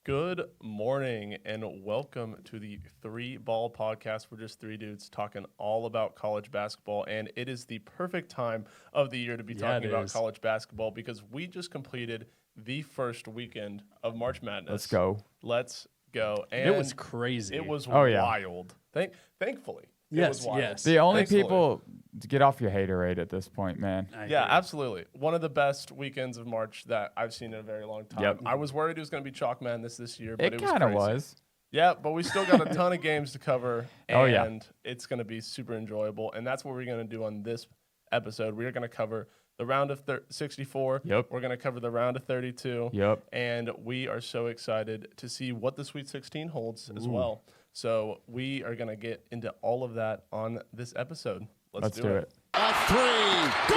Good morning and welcome to the Three Ball Podcast. We're just three dudes talking all about college basketball, and it is the perfect time of the year to be talking about college basketball because we just completed the first weekend of March Madness. Let's go. And it was crazy. It was wild. Thankfully. Yes. The only people to get off your haterade at this point, man. Yeah, absolutely. One of the best weekends of March that I've seen in a very long time. Yep. I was worried it was going to be Chalk Madness this year, but it was kind of crazy. was. Yeah, but we still got a ton of games to cover, and it's going to be super enjoyable. And that's what we're going to do on this episode. We are going to cover the round of 64. Yep. We're going to cover the round of 32. Yep. And we are so excited to see what the Sweet 16 holds as well. So we are going to get into all of that on this episode. Let's do it. A three. Good!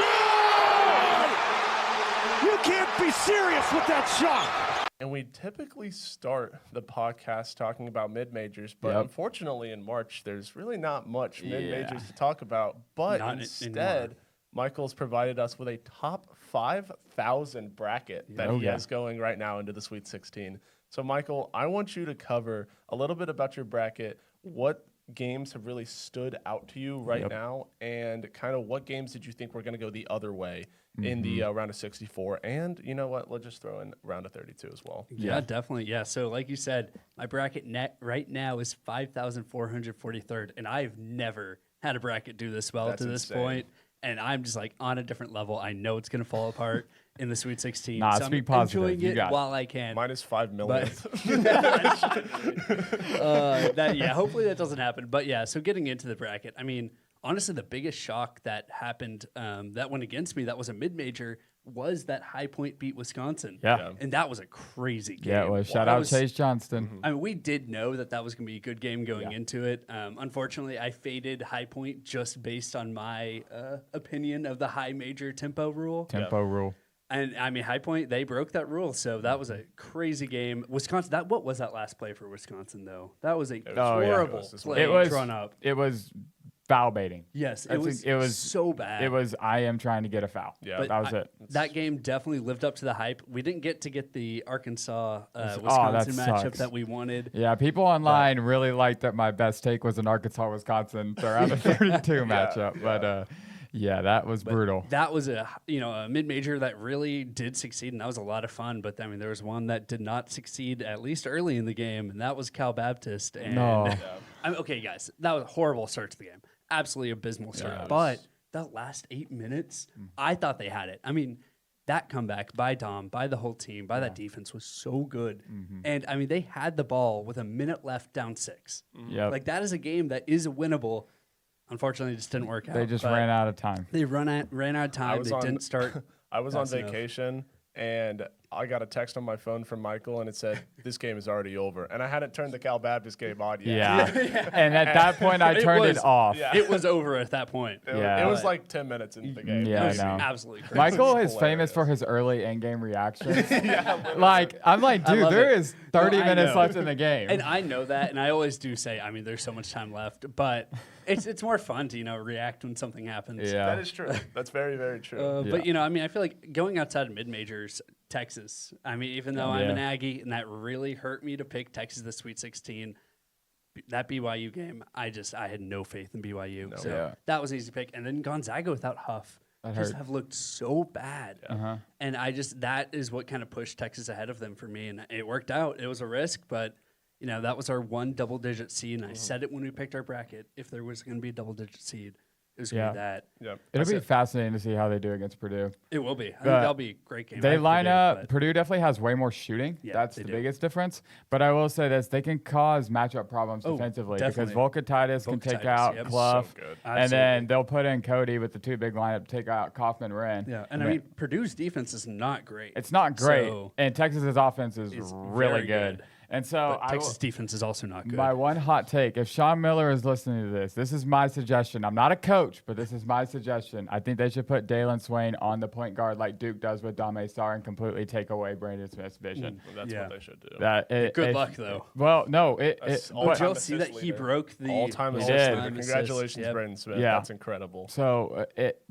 You can't be serious with that shot. And we typically start the podcast talking about mid-majors, but unfortunately in March, there's really not much mid-majors to talk about. But instead, Michael's provided us with a top 5,000 bracket that he has going right now into the Sweet 16. So, Michael, I want you to cover a little bit about your bracket, what games have really stood out to you right now, and kind of what games did you think were going to go the other way in the round of 64? And you know what? Let's just throw in round of 32 as well. Yeah, definitely. Yeah, so like you said, my bracket net right now is 5,443rd, and I've never had a bracket do this well to this point. And I'm just like on a different level. I know it's going to fall apart in the Sweet 16. Nah, so speak I'm positive. enjoying it while I can. Minus 5 million. Hopefully that doesn't happen. But yeah, so getting into the bracket, I mean, honestly, the biggest shock that happened that went against me, that was a mid-major, was that High Point beat Wisconsin. Yeah. And that was a crazy game. Yeah, it was. Shout out Chase Johnston. I mean, we did know that was going to be a good game going into it. Unfortunately, I faded High Point just based on my opinion of the high major tempo rule. Rule. And, I mean, High Point, they broke that rule, so that was a crazy game. Wisconsin, what was that last play for Wisconsin, though? That was a horrible play drawn up. It was foul baiting. Yes, it was so bad. It was, I am trying to get a foul. Yeah, that was it. That game definitely lived up to the hype. We didn't get the Arkansas Wisconsin matchup that we wanted. Yeah, people online really liked that my best take was an Arkansas-Wisconsin around the 32 matchup. But, yeah, that was brutal. That was a mid-major that really did succeed, and that was a lot of fun. But, I mean, there was one that did not succeed, at least early in the game, and that was Cal Baptist. And okay, guys, that was a horrible start to the game. Absolutely abysmal start. But that last 8 minutes, I thought they had it. I mean, that comeback by Dom, by the whole team, by that defense was so good. And, I mean, they had the ball with a minute left down 6. Like, that is a game that is winnable. Unfortunately, it just didn't work out. They just ran out of time. They ran out of time. They didn't start. I was on vacation, and I got a text on my phone from Michael, and it said, "This game is already over." And I hadn't turned the Cal Baptist game on yet. Yeah. And at that point, I turned it off. Yeah. It was over at that point. It was like 10 minutes into the game. Yeah, it was absolutely crazy. Michael is famous for his early in-game reactions. I'm like, dude, there is 30 minutes left in the game. And I know that, and I always do say, I mean, there's so much time left, but it's more fun to, react when something happens. Yeah. That is true. That's very, very true. But, I mean, I feel like going outside of mid-majors, Texas, I mean, even though I'm an Aggie, and that really hurt me to pick Texas the Sweet 16, that BYU game, I had no faith in BYU. That was an easy pick. And then Gonzaga without Huff have looked so bad. And that is what kind of pushed Texas ahead of them for me. And it worked out. It was a risk, but that was our one double-digit seed. And I said it when we picked our bracket. If there was going to be a double-digit seed, it was going to be that. Yeah. It'll be fascinating to see how they do against Purdue. It will be. I think that'll be a great game. They line up. Purdue definitely has way more shooting. That's the biggest difference. But I will say this. They can cause matchup problems defensively because Volkatitis can take out Clough. So good. And then they'll put in Cody with the two big lineup to take out Kaufman Wren. Yeah. And I mean, Purdue's defense is not great. It's not great. And Texas's offense is really good. And so Texas defense is also not good. My one hot take, if Sean Miller is listening to this is my suggestion. I'm not a coach, but this is my suggestion. I think they should put Dalen Swain on the point guard like Duke does with Dame Sarr and completely take away Brandon Smith's vision. Well, that's what they should do. Good luck, though. Well, no. Did y'all see that he broke the all-time assist? Congratulations, Brandon Smith. Yeah. That's incredible. So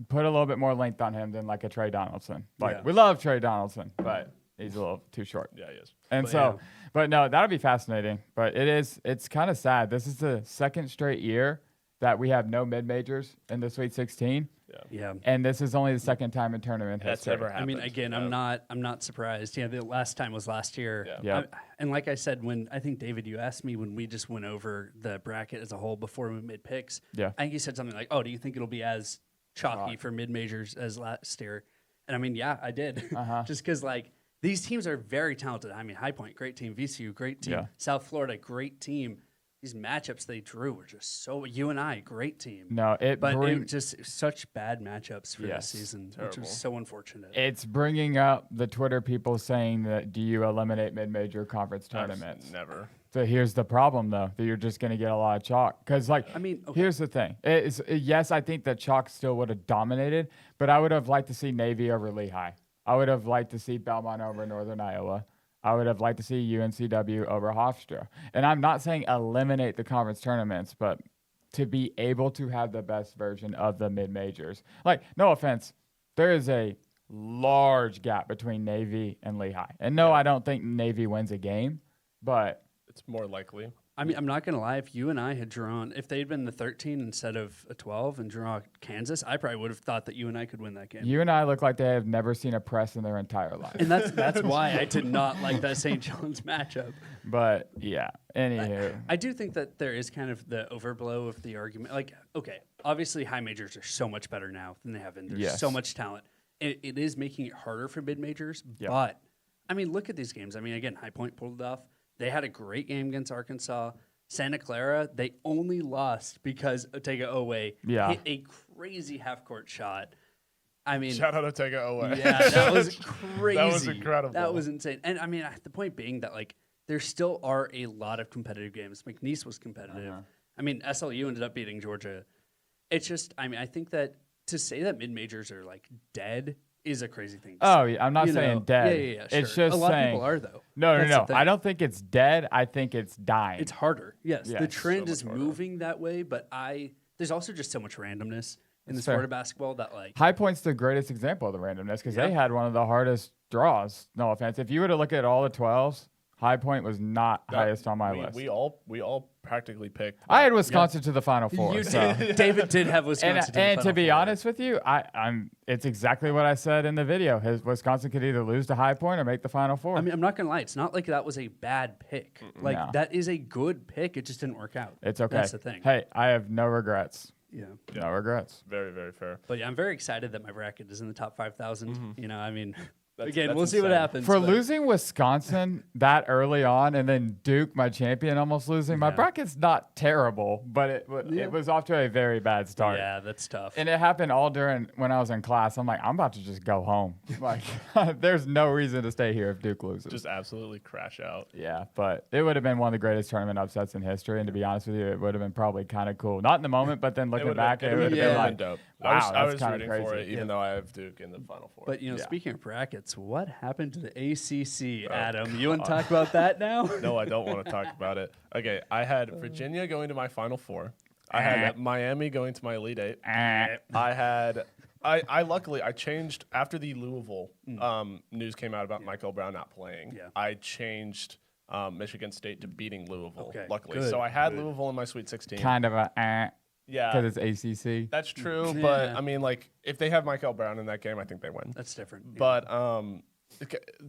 put a little bit more length on him than like a Trey Donaldson. We love Trey Donaldson, but he's a little too short. Yeah, he is. And But no, that'll be fascinating. But it's kind of sad. This is the second straight year that we have no mid-majors in the Sweet 16. Yeah. And this is only the second time in tournament That's history. ever happened. I mean, again, I'm not surprised. Yeah, the last time was last year. Yeah. And like I said, when I think David, you asked me when we just went over the bracket as a whole before we made picks. Yeah. I think you said something like, "Oh, do you think it'll be as chalky for mid majors as last year?" And I mean, yeah, I did. Just because like these teams are very talented. I mean, High Point, great team. VCU, great team. Yeah. South Florida, great team. These matchups they drew were just so. UNI, great team. No, it was just such bad matchups for this season, terrible. which was so unfortunate. It's bringing up the Twitter people saying that do you eliminate mid-major conference tournaments? Never. So here's the problem, though, that you're just going to get a lot of chalk. Because, like, I mean, okay. here's the thing. Yes, I think that chalk still would have dominated, but I would have liked to see Navy over Lehigh. I would have liked to see Belmont over Northern Iowa. I would have liked to see UNCW over Hofstra. And I'm not saying eliminate the conference tournaments, but to be able to have the best version of the mid-majors. Like, no offense, there is a large gap between Navy and Lehigh. And no, I don't think Navy wins a game, but it's more likely. I mean, I'm not going to lie. If UNI had drawn, if they'd been the 13 instead of a 12 and draw Kansas, I probably would have thought that UNI could win that game. UNI look like they have never seen a press in their entire life. And that's why I did not like that St. John's matchup. But, yeah, anywho. I do think that there is kind of the overblow of the argument. Like, okay, obviously high majors are so much better now than they have been. There's so much talent. It is making it harder for mid-majors. Yep. But, I mean, look at these games. I mean, again, High Point pulled it off. They had a great game against Arkansas. Santa Clara, they only lost because Otega Owe hit a crazy half-court shot. I mean, shout out Otega Owe. Yeah, that was crazy. That was incredible. That was insane. And I mean, the point being that like there still are a lot of competitive games. McNeese was competitive. I mean, SLU ended up beating Georgia. It's just, I mean, I think that to say that mid-majors are like dead is a crazy thing. Yeah, I'm not saying dead. Yeah, It's sure. just a lot saying, of people are though. No. I don't think it's dead. I think it's dying. It's harder. Yes, the trend so is much harder. moving that way, but there's also just so much randomness in the sport of basketball that like High Point's the greatest example of the randomness because they had one of the hardest draws. No offense. If you were to look at all the 12s, High Point was not highest on my list. We all practically picked. I had Wisconsin to the Final Four. You so. did. David did have Wisconsin. And to be honest with you, it's exactly what I said in the video. Wisconsin could either lose to High Point or make the Final Four. I mean, I'm not gonna lie. It's not like that was a bad pick. Like that is a good pick. It just didn't work out. It's okay. That's the thing. Hey, I have no regrets. Yeah. No regrets. Very, very fair. But yeah, I'm very excited that my bracket is in the top 5,000. You know, I mean, That's we'll see what happens. For losing Wisconsin that early on and then Duke, my champion, almost losing, my bracket's not terrible, but it was off to a very bad start. Yeah, that's tough. And it happened all during when I was in class. I'm like, I'm about to just go home. Like, there's no reason to stay here if Duke loses. Just absolutely crash out. Yeah, but it would have been one of the greatest tournament upsets in history. And to be honest with you, it would have been probably kind of cool. Not in the moment, but then looking back, it would have been like, dope. Wow, I was that's kind rooting of crazy. for it, even though I have Duke in the Final Four. But, speaking of brackets, what happened to the ACC, Adam? You want to talk about that now? No, I don't want to talk about it. Okay, I had Virginia going to my Final Four. I had Miami going to my Elite Eight. I luckily changed after the Louisville news came out about Michael Brown not playing. Yeah. I changed Michigan State to beating Louisville. Okay, luckily, good, so I had Louisville in my Sweet 16. kind of a Yeah, because it's ACC. that's true. But I mean, like, if they have Michael Brown in that game, I think they win. That's different. But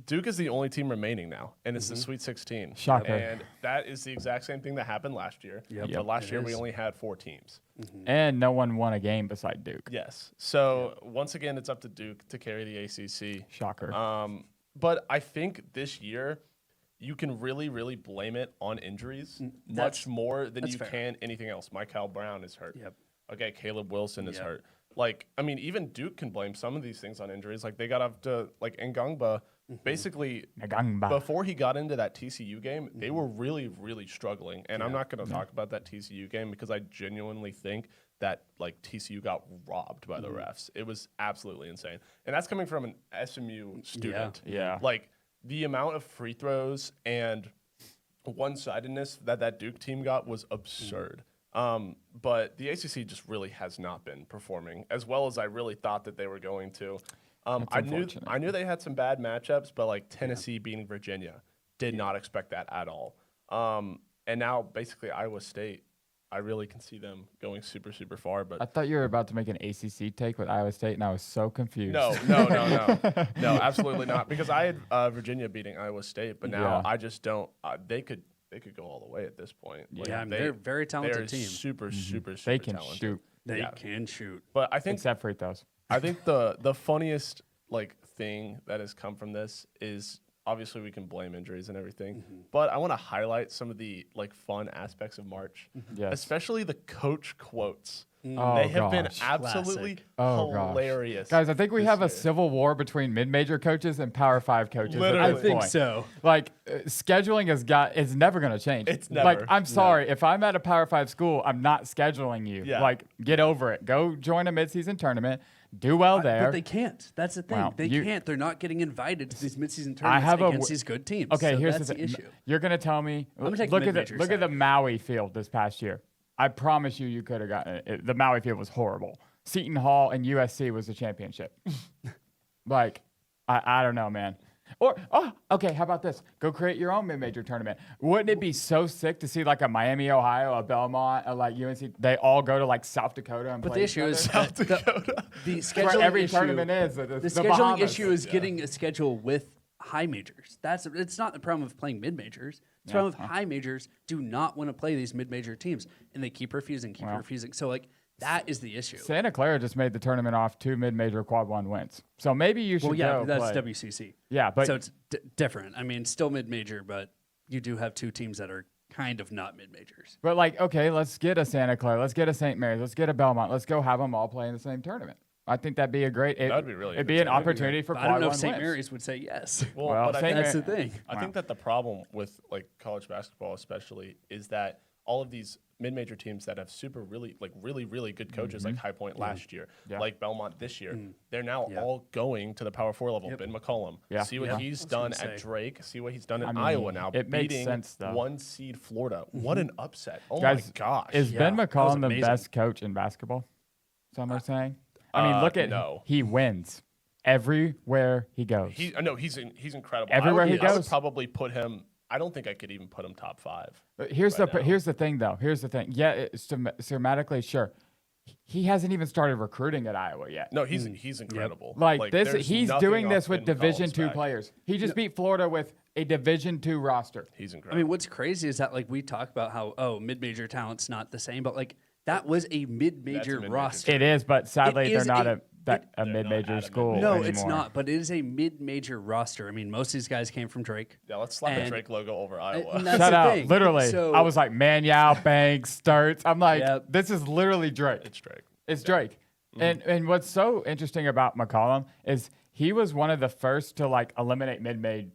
Duke is the only team remaining now, and it's the Sweet 16. Shocker. And that is the exact same thing that happened last year. Yep. But last It year we is. only had 4 teams. And no one won a game beside Duke. Yes. So once again, it's up to Duke to carry the ACC. Shocker. But I think this year you can really, really blame it on injuries much more than you can anything else. Michael Brown is hurt. Yep. Okay, Caleb Wilson is hurt. Like, I mean, even Duke can blame some of these things on injuries. Like, they got up to, like, Ngangba, basically, before he got into that TCU game, they were really, really struggling. And I'm not going to talk about that TCU game because I genuinely think that, like, TCU got robbed by the refs. It was absolutely insane. And that's coming from an SMU student. Yeah. Like, the amount of free throws and one-sidedness that Duke team got was absurd. But the ACC just really has not been performing as well as I really thought that they were going to. I knew they had some bad matchups, but like Tennessee beating Virginia, Did not expect that at all. And now basically Iowa State, I really can see them going super, super far. But I thought you were about to make an ACC take with Iowa State, and I was so confused. No, absolutely not. Because I had Virginia beating Iowa State, but now I just don't. They could go all the way at this point. Yeah, they're a very talented team. Super, super, super They can talented. shoot. They can shoot. But I think Except free throws. I think the funniest thing that has come from this is obviously we can blame injuries and everything, but I want to highlight some of the fun aspects of March, especially the coach quotes. They have been absolutely hilarious. Guys, I think we have a civil war between mid-major coaches and Power 5 coaches. Literally. At this I think point. so. Scheduling is never going to change. It's never. I'm sorry. If I'm at a Power 5 school, I'm not scheduling you. Yeah. Get over it. Go join a midseason tournament. Do well there. But they can't. That's the thing. Well, they can't. They're not getting invited to these midseason tournaments against these good teams. Okay, so here's that's the issue. You're going to tell me. I'm gonna take look mid-major at the Maui field this past year. I promise you could have gotten it. The Maui field was horrible. Seton Hall and USC was the championship. I don't know, man. Or, okay, how about this? Go create your own mid-major tournament. Wouldn't it be so sick to see a Miami, Ohio, a Belmont, a UNC, they all go to South Dakota and But play the issue is South Dakota. The where scheduling every issue, tournament is. the The scheduling Bahamas. issue is getting a schedule with high majors. It's not the problem of playing mid majors. It's the problem of high majors do not want to play these mid major teams, and they keep refusing. So that is the issue. Santa Clara just made the tournament off 2 mid-major quad 1 wins. So maybe you should go that's play. WCC. Yeah, but so it's different. I mean, still mid major, but you do have 2 teams that are kind of not mid majors. But okay, let's get a Santa Clara, let's get a St. Mary's, let's get a Belmont, let's go have them all play in the same tournament. I think that'd be a great. That'd be really. It'd be an opportunity for. But I don't know if St. St. Mary's would say yes. Well, but that's the thing. I think that the problem with college basketball, especially, is that all of these mid-major teams that have really good coaches like High Point last year, like Belmont this year, they're now all going to the Power 4 level. Ben McCollum, see what he's done at Drake, see what he's done in Iowa now, it makes beating sense, though. 1 seed Florida. What an upset! Oh Guys, my gosh! Is Ben McCollum the amazing. best coach in basketball? Some are saying. I mean, look at he wins everywhere he goes. He's incredible. Everywhere he goes. I would probably put him. I don't think I could even put him top 5. Here's the thing, though. Here's the thing. Yeah, it's schematically, sure. He hasn't even started recruiting at Iowa yet. No, he's incredible. He's doing this with Division II back. players. He just beat Florida with a Division II roster. He's incredible. I mean, what's crazy is that we talk about how mid-major talent's not the same, but that was a mid-major roster. It is, but sadly they're not a mid-major school. No, anymore. it's not. But it is a mid-major roster. I mean, most of these guys came from Drake. Yeah, let's slap the Drake logo over Iowa. Shut out. Literally, I was like, Manyao, Banks, Sturts. I'm like, this is literally Drake. It's Drake. It's Drake. And what's so interesting about McCollum is he was one of the first to eliminate mid-range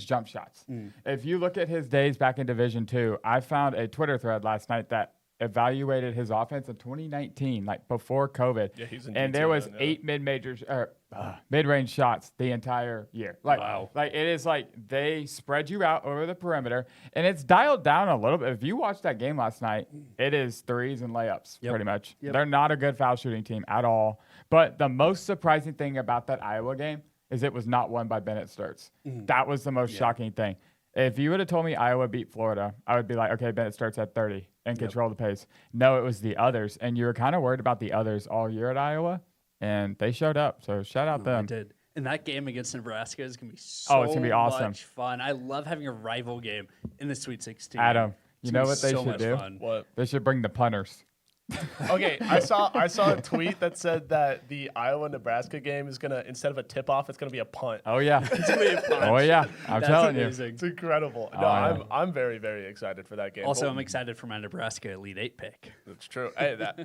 jump shots. If you look at his days back in Division II, I found a Twitter thread last night that evaluated his offense in 2019, before COVID. Yeah, he's in and there was then, 8 mid-range shots the entire year. Wow. It is they spread you out over the perimeter, and it's dialed down a little bit. If you watched that game last night, it is threes and layups pretty much. They're not a good foul shooting team at all. But the most surprising thing about that Iowa game is it was not won by Bennett Sturts. That was the most shocking thing. If you would have told me Iowa beat Florida, I would be like, okay, Bennett starts at 30 and control the pace. No, it was the others. And you were kind of worried about the others all year at Iowa, and they showed up. So shout out them. They did. And that game against Nebraska is going to be it's going to be awesome. much fun. I love having a rival game in the Sweet 16. Adam, you know what they so should much do? fun. What? They should bring the punters. Okay, I saw a tweet that said that the Iowa-Nebraska game is gonna, instead of a tip-off, it's gonna be a punt. Oh yeah. It's going to be a punch. Oh yeah. I'm That's telling amazing. It's incredible. No, yeah. I'm very, very excited for that game. Also, But I'm excited for my Nebraska Elite 8 pick. That's true. Hey, that's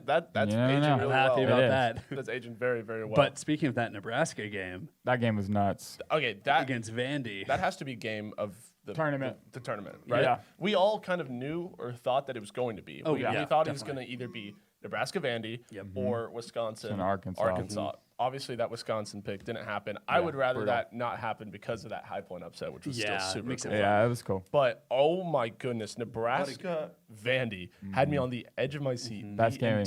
You never aging know. really I'm happy well. about It is. that. That's aging very, very well. But speaking of that Nebraska game That game was nuts. okay, that against Vandy, has to be game of the Tournament. The tournament, right? Yeah. We all kind of knew or thought that it was going to be. Oh, we yeah, thought it was definitely. going to either be Nebraska Vandy or Wisconsin And Arkansas. Obviously, that Wisconsin pick didn't happen. I would rather that not happen because of that High Point upset, which was still super makes cool. it Yeah, it was cool. But oh my goodness, Nebraska Vandy had me on the edge of my seat. That's scary.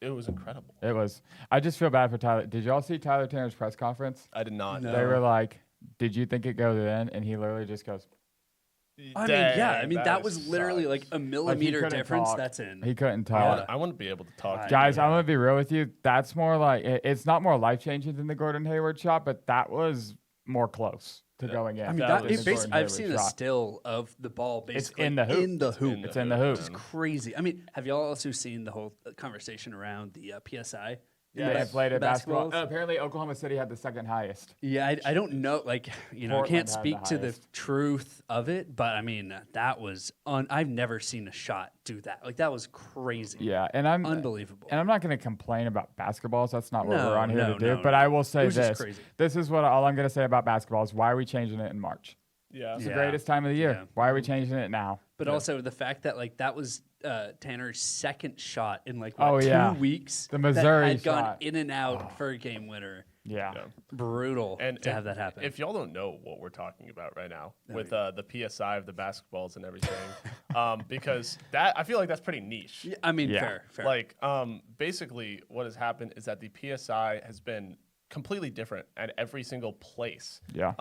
It was incredible. It was. I just feel bad for Tyler. Did y'all see Tyler Tanner's press conference? I did not. No. They were like, Did you think it goes in? And he literally just goes. I mean, yeah. I mean, that was literally like a millimeter difference. Talk. That's in. He couldn't talk. I wouldn't be able to talk. Guys, I'm going to be real with you. That's more like, it's not more life-changing than the Gordon Hayward shot, but that was more close to going in. I mean, I've seen a still of the ball basically it's in the hoop. It's in the hoop. It's crazy. I mean, have y'all also seen the whole conversation around the PSI? Yeah, they played at basketball. Apparently, Oklahoma City had the second highest. Yeah, I don't know. Like, I can't speak to the truth of it, but I mean, that was I've never seen a shot do that. Like, that was crazy. Yeah, and I'm unbelievable. And I'm not going to complain about basketballs. That's not what we're on here to do. But I will say this: this is what all I'm going to say about basketball is why are we changing it in March? Yeah, it's the greatest time of the year. Yeah. Why are we changing it now? But also the fact that like that was Tanner's second shot in like 2 weeks. The Missouri that had shot. Gone in and out for a game winner. Yeah. Brutal to have that happen. If y'all don't know what we're talking about right now with the PSI of the basketballs and everything, because that I feel like that's pretty niche. Yeah, I mean, fair. Like, basically what has happened is that the PSI has been completely different at every single place. Yeah.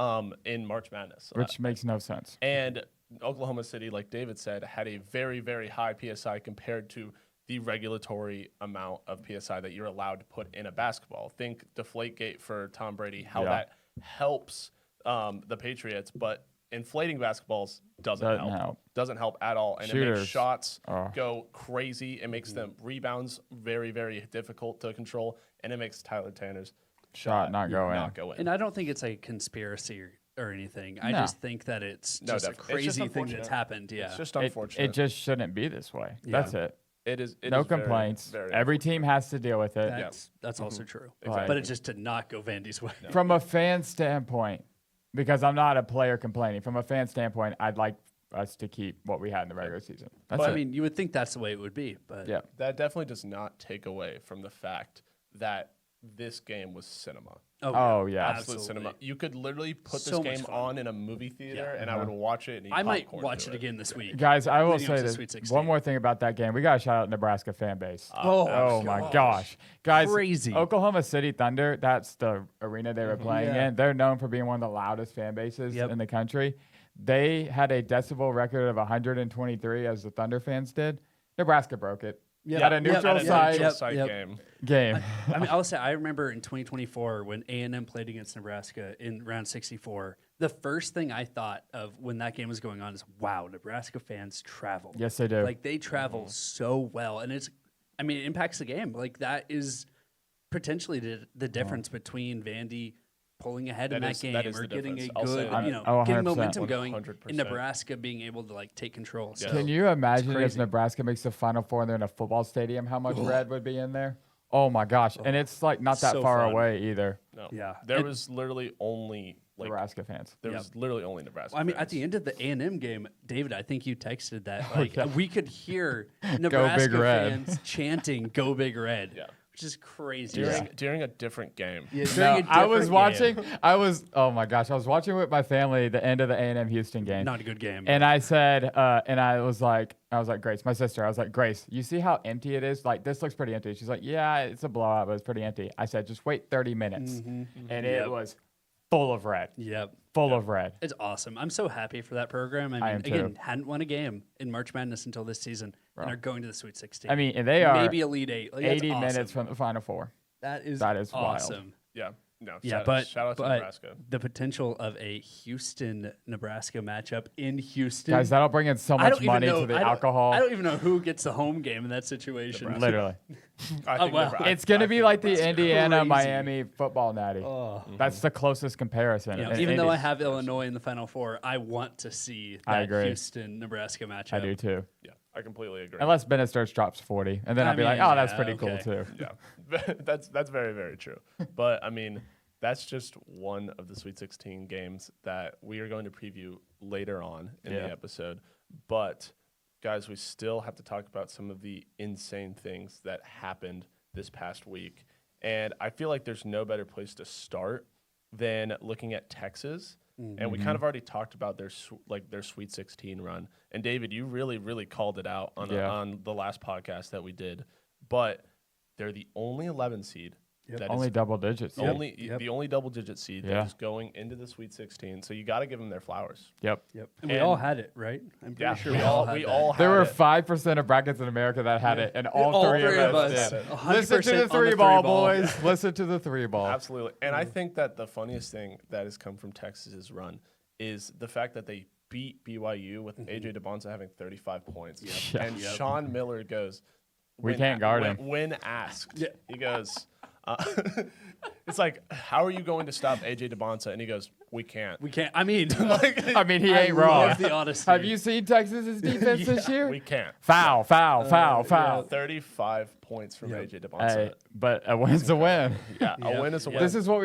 In March Madness, which makes no sense. And Oklahoma City, like David said, had a very, very high PSI compared to the regulatory amount of PSI that you're allowed to put in a basketball. Think Deflategate for Tom Brady, how that helps the Patriots, but inflating basketballs doesn't help. Doesn't help at all. And it makes shots go crazy. It makes them rebounds very, very difficult to control. And it makes Tyler Tanner's shot not go in. And I don't think it's a conspiracy or anything. I just think that it's just a crazy thing that's happened. Yeah. It's just unfortunate. It just shouldn't be this way. Yeah. That's it. It is no complaints. Very Every team has to deal with it. That's also true. Exactly. But it's just to not go Vandy's way. From a fan standpoint, because I'm not a player complaining, from a fan standpoint, I'd like us to keep what we had in the regular season. That's it. I mean, you would think that's the way it would be. But that definitely does not take away from the fact that this game was cinema. Oh yeah, absolute cinema. You could literally put this game on in a movie theater, and I would watch it. And eat I might watch it again this week, guys. I will say this. One more thing about that game, we got to shout out Nebraska fan base. Oh my gosh, guys! Crazy. Oklahoma City Thunder. That's the arena they were playing in. They're known for being one of the loudest fan bases in the country. They had a decibel record of 123, as the Thunder fans did. Nebraska broke it. At a neutral site game. I mean, I'll say I remember in 2024 when A&M played against Nebraska in round 64. The first thing I thought of when that game was going on is, wow, Nebraska fans travel. Yes, they do. Like they travel so well, and it impacts the game. Like that is potentially the difference between Vandy pulling ahead in that game or getting a good, getting momentum going 100%. In Nebraska being able to like take control. So can you imagine if Nebraska makes the Final Four and they're in a football stadium, how much red would be in there? Oh my gosh. And it's like not that far away either. No. Yeah. There was literally only Nebraska fans. There was literally only Nebraska fans. I mean, at the end of the A&M game, David, I think you texted that we could hear Nebraska fans chanting "Go Big Red." Yeah. Which is crazy. During a different game. I was watching. Oh my gosh, I was watching with my family the end of the A&M Houston game. Not a good game. And I said, and I was like, Grace, my sister. I was like, Grace, you see how empty it is? Like this looks pretty empty. She's like, yeah, it's a blowout, but it's pretty empty. I said, just wait 30 minutes, and it was full of red. Full of red. It's awesome. I'm so happy for that program. I mean, again, hadn't won a game in March Madness until this season, and are going to the Sweet 16. I mean, and they are maybe Elite 8. Like, 80 minutes from the Final Four. That is awesome. Wild. Yeah. No, shout out to Nebraska. The potential of a Houston-Nebraska matchup in Houston. Guys, that'll bring in so much money to the alcohol. I don't even know who gets the home game in that situation. Nebraska. Literally. It's going to be like the Indiana-Miami football natty. That's the closest comparison. Even though I have Illinois in the Final Four, I want to see that Houston-Nebraska matchup. I do too. Yeah, I completely agree. Unless Bennett starts drops 40, and then I'll be like, oh, that's pretty cool too. Yeah, that's very, very true. But I mean, that's just one of the Sweet 16 games that we are going to preview later on in the episode. But guys, we still have to talk about some of the insane things that happened this past week. And I feel like there's no better place to start than looking at Texas. And we kind of already talked about their Sweet 16 run. And David, you really, really called it out on the last podcast that we did. But they're the only 11 seed Only double digits. The only double-digit seed that is going into the Sweet 16. So you got to give them their flowers. Yep. And we all had it, right? I'm pretty sure we all had that. There were 5% of brackets in America that had it, and all three of us did. 100% Listen to the three ball, boys. Listen to the three ball. Absolutely. And I think that the funniest thing that has come from Texas's run is the fact that they beat BYU with AJ DeBonza having 35 points. And Sean Miller goes, we can't guard him. When asked, he goes, it's like, how are you going to stop AJ DeBonza? And he goes, we can't. We can't. I mean, he ain't wrong. The honesty. Have you seen Texas's defense this year? We can't. Foul. 35 points from AJ DeBonza. But a win's a win. A win is a win. This is what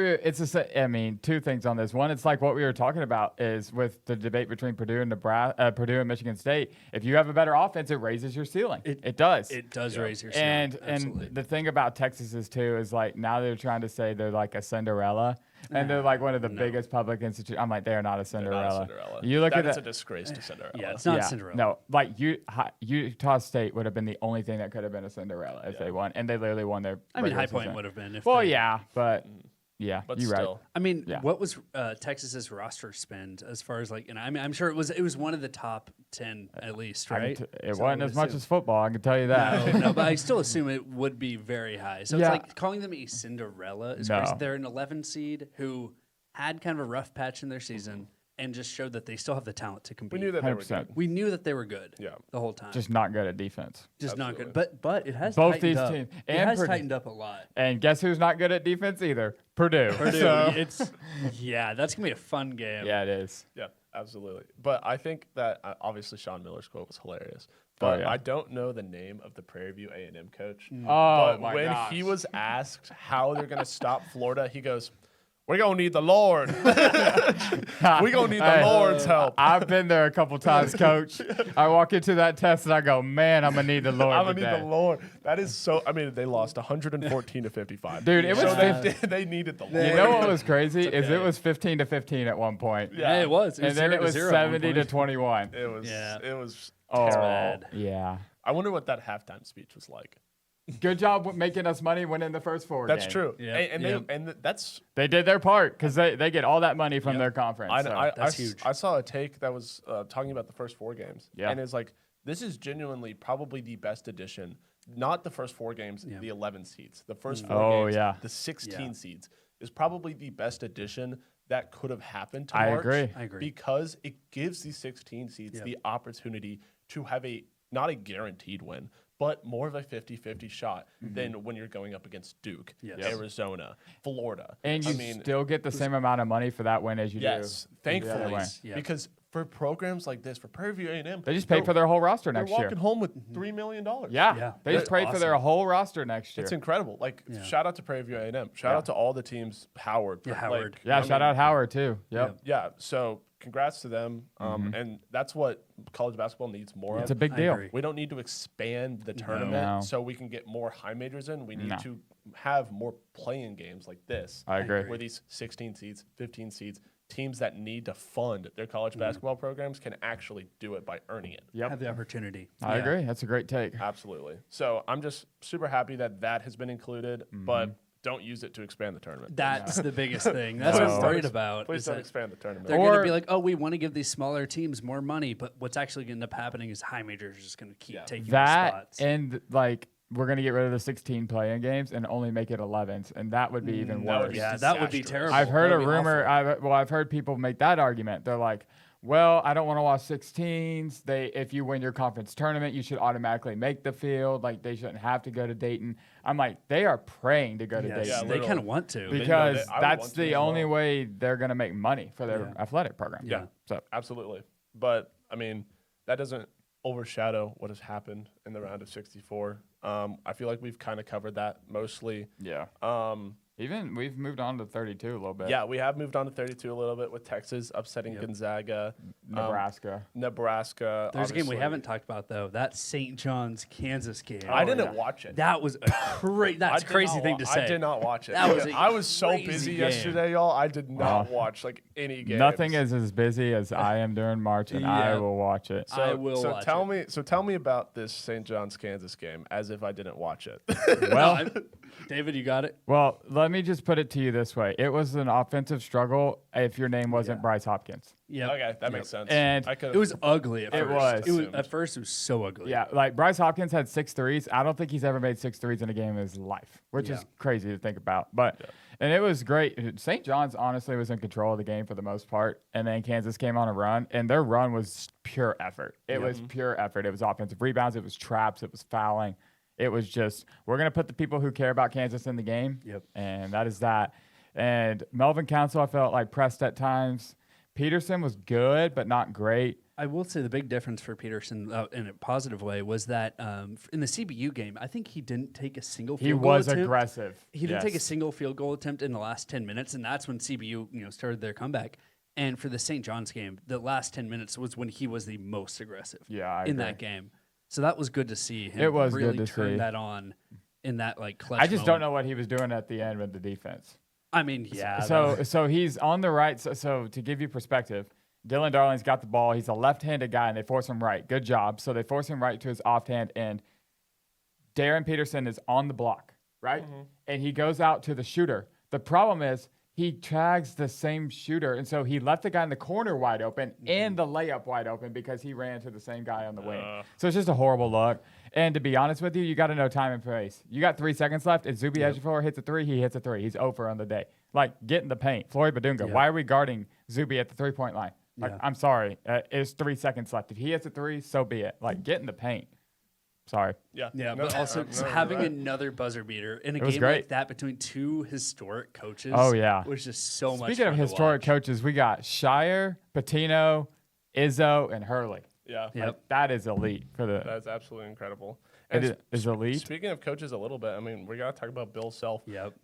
two things on this. One, it's like what we were talking about is with the debate between Purdue and Purdue and Michigan State. If you have a better offense, it raises your ceiling. It does. It does raise your ceiling. And the thing about Texas is too is like now they're trying to say they're like a Cinderella. And they're like one of the biggest public institutions. I'm like, they're not a Cinderella. You look at it's a disgrace to Cinderella. Yeah, it's not Cinderella. No, like Utah State would have been the only thing that could have been a Cinderella if they won, and they literally won their. I mean, High Point would have been. But you're still. right. I mean, what was Texas's roster spend as far as like? And I mean, I'm sure it was one of the top 10 at least, right? It wasn't as much as football. I can tell you that. No, but I still assume it would be very high. So it's like calling them a Cinderella is crazy. They're an 11 seed who had kind of a rough patch in their season and just showed that they still have the talent to compete. We knew that 100%. they were good. We knew that they were good. The whole time. Just not good at defense. Just not good. But it has both tightened these up. teams. It has tightened up a lot. And guess who's not good at defense either? Purdue. So. That's gonna be a fun game. Yeah, it is. Yeah, absolutely. But I think that obviously Sean Miller's quote was hilarious. But I don't know the name of the Prairie View A&M coach. Oh, but when he was asked how they're gonna stop Florida, he goes, we're going to need the Lord. We're going to need the Lord's help. I've been there a couple times, Coach. I walk into that test and I go, man, I'm going to need the Lord I'm going to need the Lord. That is so – I mean, they lost 114 to 55. Dude, it was so they needed the Lord. You know what was crazy is it was 15-15 at one point. Yeah, it was. And then it was 70-21. It was bad. Yeah. I wonder what that halftime speech was like. Good job with making us money winning the first four games. That's true. And that's they did their part because they get all that money from their conference. That's huge. I saw a take that was talking about the first four games. Yeah. And it's like, this is genuinely probably the best edition. Not the first four games, the 11 seeds. The first four games, the 16 seeds is probably the best edition that could have happened to March. I agree. Because it gives these 16 seeds the opportunity to have not a guaranteed win, but more of a 50-50 shot than when you're going up against Duke, Arizona, Florida. And you still get the same amount of money for that win as you do. Yes, thankfully. Because for programs like this, for Prairie View A&M, they just pay for their whole roster next year. They're walking home with $3 million. They just pay for their whole roster next year. It's incredible. Like, shout out to Prairie View A&M. Shout out to all the teams. Howard. Howard. Shout out Howard, too. Yep. Yeah, so congrats to them. And that's what college basketball needs more of. It's a big deal. We don't need to expand the tournament so we can get more high majors in. We need to have more play-in games like this. I agree. Where these 16 seeds, 15 seeds, teams that need to fund their college basketball programs can actually do it by earning it. Have the opportunity. I agree. That's a great take. Absolutely. So I'm just super happy that has been included, but don't use it to expand the tournament. That's the biggest thing. That's what I'm worried about. Please don't expand the tournament. They're going to be like, oh, we want to give these smaller teams more money, but what's actually going to end up happening is high majors are just going to keep taking that spots. And like we're going to get rid of the 16 play-in games and only make it 11s, and that would be even worse. That would be terrible. I've heard a rumor. I've heard people make that argument. They're like, well, I don't want to watch 16s. If you win your conference tournament, you should automatically make the field. Like, they shouldn't have to go to Dayton. I'm like, they are praying to go to Dayton. Yeah, they kind of want to. Because that's the only way they're going to make money for their athletic program. Yeah, so absolutely. But, I mean, that doesn't overshadow what has happened in the round of 64. I feel like we've kind of covered that mostly. Yeah. Even we've moved on to 32 a little bit. Yeah, we have moved on to 32 a little bit with Texas upsetting Gonzaga, Nebraska. There's a game we haven't talked about though. That St. John's Kansas game. I didn't watch it. That was a crazy thing to say. I did not watch it. I was so busy yesterday, y'all. I did not watch like any games. Nothing is as busy as I am during March, and I will watch it. I will watch it. So tell me about this St. John's Kansas game as if I didn't watch it. Well, David, you got it? Well, let me just put it to you this way. It was an offensive struggle if your name wasn't Bryce Hopkins. Yeah. Okay, that makes sense. And it was ugly at first. It was. At first, it was so ugly. Yeah, like Bryce Hopkins had 6 threes. I don't think he's ever made 6 threes in a game in his life, which is crazy to think about. But and it was great. St. John's honestly was in control of the game for the most part, and then Kansas came on a run, and their run was pure effort. It was pure effort. It was offensive rebounds. It was traps. It was fouling. It was just, we're going to put the people who care about Kansas in the game, and that is that. And Melvin Council, I felt like pressed at times. Peterson was good, but not great. I will say the big difference for Peterson in a positive way was that in the CBU game, I think he didn't take a single field goal attempt. He was aggressive. He didn't take a single field goal attempt in the last 10 minutes, and that's when CBU started their comeback. And for the St. John's game, the last 10 minutes was when he was the most aggressive in that game. So that was good to see him really turn that on in that clutch I just don't know what he was doing at the end with the defense. I mean, yeah. So he's on the right. So to give you perspective, Dylan Darling's got the ball. He's a left-handed guy, and they force him right. Good job. So they force him right to his offhand end. Darren Peterson is on the block, right? Mm-hmm. And he goes out to the shooter. The problem is he tags the same shooter, and so he left the guy in the corner wide open and the layup wide open because he ran to the same guy on the wing. So it's just a horrible look. And to be honest with you, you got to know time and place. You got 3 seconds left. If Zuby Ejiofor hits a 3, he hits a 3. He's over on the day. Get in the paint. Floyd Badunga, why are we guarding Zuby at the three-point line? I'm sorry. It's 3 seconds left. If he hits a 3, so be it. Get in the paint. Sorry. Yeah. But also having another buzzer beater in a game like that between 2 historic coaches was just so much fun. Speaking of historic coaches, we got Shire, Patino, Izzo, and Hurley. Yeah. That is elite for the. That's absolutely incredible. And it is elite. Speaking of coaches a little bit, I mean, we got to talk about Bill Self. Yep.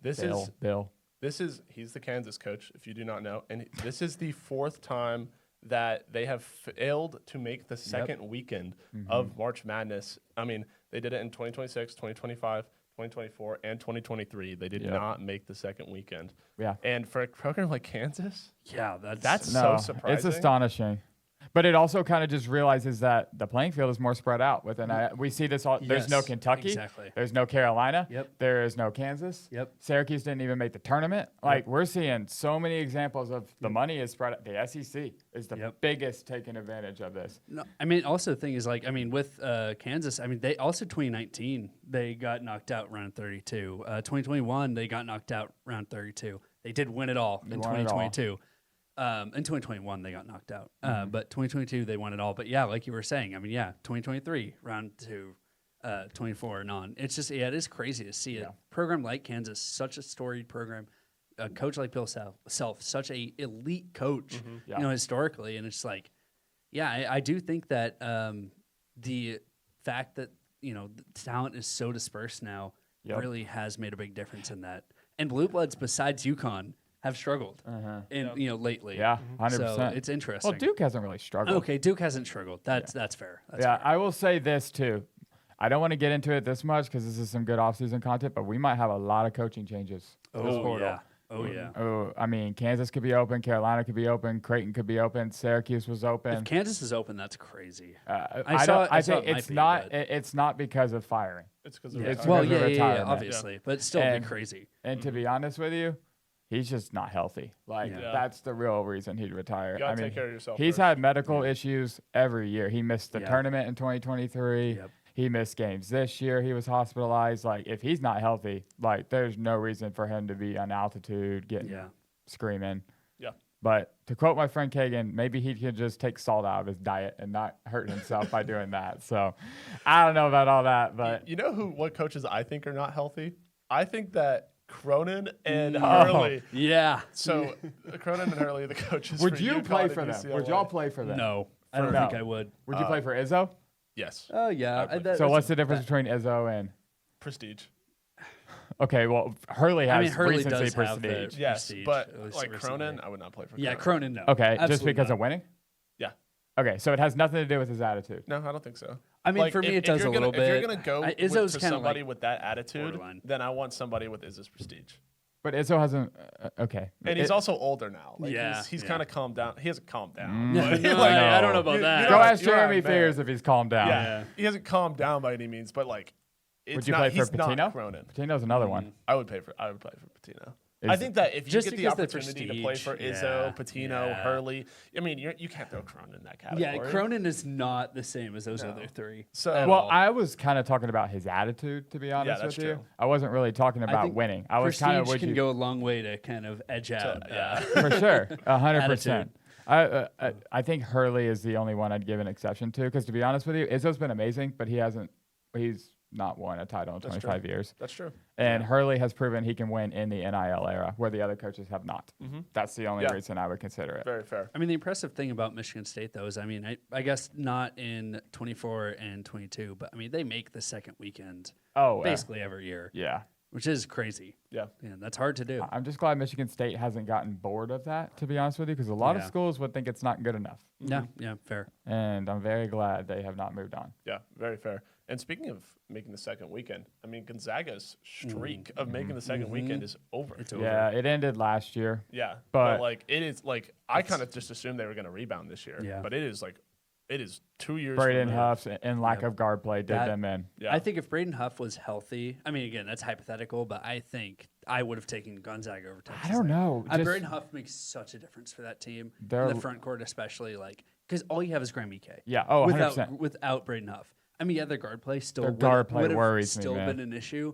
Bill. He's the Kansas coach, if you do not know. And this is the 4th time that they have failed to make the second weekend of March Madness. I mean, they did it in 2026, 2025, 2024, and 2023. They did not make the second weekend. Yeah. And for a program like Kansas, that's so surprising. It's astonishing. But it also kind of just realizes that the playing field is more spread out. We see this all. There's no Kentucky. Exactly. There's no Carolina. Yep. There is no Kansas. Yep. Syracuse didn't even make the tournament. We're seeing so many examples of the money is spread out. The SEC is the biggest taking advantage of this. No, I mean, also the thing is with Kansas, I mean, they also 2019 they got knocked out round 32. 2021 they got knocked out round 32. They did win it all in 2022. In 2021, they got knocked out. But 2022, they won it all. But yeah, like you were saying, I mean, 2023, round 2, 24 and on. It's just, it is crazy to see a program like Kansas, such a storied program, a coach like Bill Self, such a elite coach, historically. And it's I do think that the fact that, the talent is so dispersed now really has made a big difference in that. And Blue Bloods, besides UConn, have struggled lately. Yeah, 100%. So it's interesting. Well, Duke hasn't really struggled. Okay, Duke hasn't struggled. That's fair. That's fair. Fair. I will say this too. I don't want to get into it this much because this is some good offseason content, but we might have a lot of coaching changes. I mean, Kansas could be open, Carolina could be open, Creighton could be open, Syracuse was open. If Kansas is open, that's crazy. I think it's not because of firing. It's because of retirement. Obviously, but it's still crazy. And to be honest with you, he's just not healthy. That's the real reason he'd retire. You gotta take care of yourself. He's had medical issues every year. He missed the tournament in 2023. Yep. He missed games this year. He was hospitalized. If he's not healthy, there's no reason for him to be on altitude, getting screaming. Yeah. But to quote my friend Kagan, maybe he could just take salt out of his diet and not hurt himself by doing that. So I don't know about all that, but you know what coaches I think are not healthy? I think that Cronin and Hurley. Yeah. So Cronin and Hurley, the coaches. Would you play for them? Would y'all play for them? No, I don't think I would. Would you play for Izzo? Yes. Oh yeah. So what's the difference between Izzo and Prestige? Okay, well, Hurley has Hurley recency does have prestige. Yes, prestige, but at least like recently. Cronin, I would not play for. Yeah, Cronin. Cronin, no. Okay, just Absolutely because not. of winning? Yeah. Okay, so it has nothing to do with his attitude. No, I don't think so. I mean, Like, for me, if- it if does you're a gonna- little bit. If you're gonna go Izzo's to kind of somebody like with that attitude, borderline. then I want somebody with Izzo's prestige. But Izzo hasn't. Okay. And he's also older now. Like Yeah, he's yeah. kind of calmed down. He hasn't calmed down. No, but, no, like, I don't know about that. Go know- ask you know what I Jeremy meant. Fears if he's calmed down. Yeah. He hasn't calmed down by any means, but like, it's Would you not, play for he's Patino? not Cronin. Patino's another one. I would play for Patino. Is- I think that if you Just get the because the opportunity to play for prestige, Izzo, yeah, Patino, yeah. Hurley, I mean, you can't throw Cronin in that category. Yeah, Cronin is not the same as those other three. So at Well, all. I was kind of talking about his attitude, to be honest that's with you. true. I wasn't really talking about think winning. I was kind of prestige would can you go a long way to kind of edge out. yeah. for sure, 100%. Attitude. I think Hurley is the only one I'd give an exception to because to be honest with you, Izzo's been amazing, but he's not won a title in 25 years. That's true. And Hurley has proven he can win in the NIL era where the other coaches have not. That's the only Yeah. reason I would consider it. Very fair. I mean, the impressive thing about Michigan State, though, is, I mean, I guess not in 24 and 22, but, I mean, they make the second weekend Oh, basically every year, yeah. which is crazy. Yeah. Yeah, that's hard to do. I'm just glad Michigan State hasn't gotten bored of that, to be honest with you, because a lot of Yeah. schools would think it's not good enough. Yeah, fair. And I'm very glad they have not moved on. Yeah, very fair. And speaking of making the second weekend, I mean, Gonzaga's streak of making the second weekend is over. It's over. Yeah, it ended last year. Yeah, But- but like it is like I kind of just assumed they were going to rebound this year. Yeah. But it is 2 years. Braden removed. Huff's and lack of guard play did That- them in. Yeah. I think if Braden Huff was healthy, I mean, again, that's hypothetical, but I think I would have taken Gonzaga over Texas. I don't know. Just- Braden Huff makes such a difference for that team. They're- In the front court, especially, like, because all you have is Graham EK. Yeah, oh, 100%. Without Braden Huff. I mean, yeah, their guard play still Their guard play would've worries me, still man. been an issue.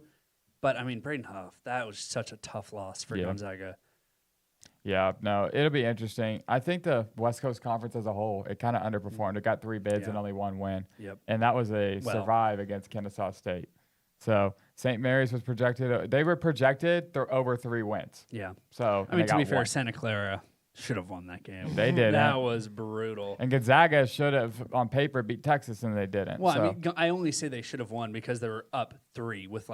But, I mean, Braden Huff, that was such a tough loss for Yeah. Gonzaga. Yeah, no, it'll be interesting. I think the West Coast Conference as a whole, it kind of underperformed. It got 3 bids Yeah. and only 1 win. Yep. And that was a Well- survive against Kennesaw State. So St. Mary's was projected. They were projected over 3 wins. Yeah. So I mean, they to be got fair, 1. Santa Clara should have won that game. They didn't. That was brutal. And Gonzaga should have, on paper, beat Texas, and they didn't. Well, so. I mean, I only say they should have won because they were up 3 with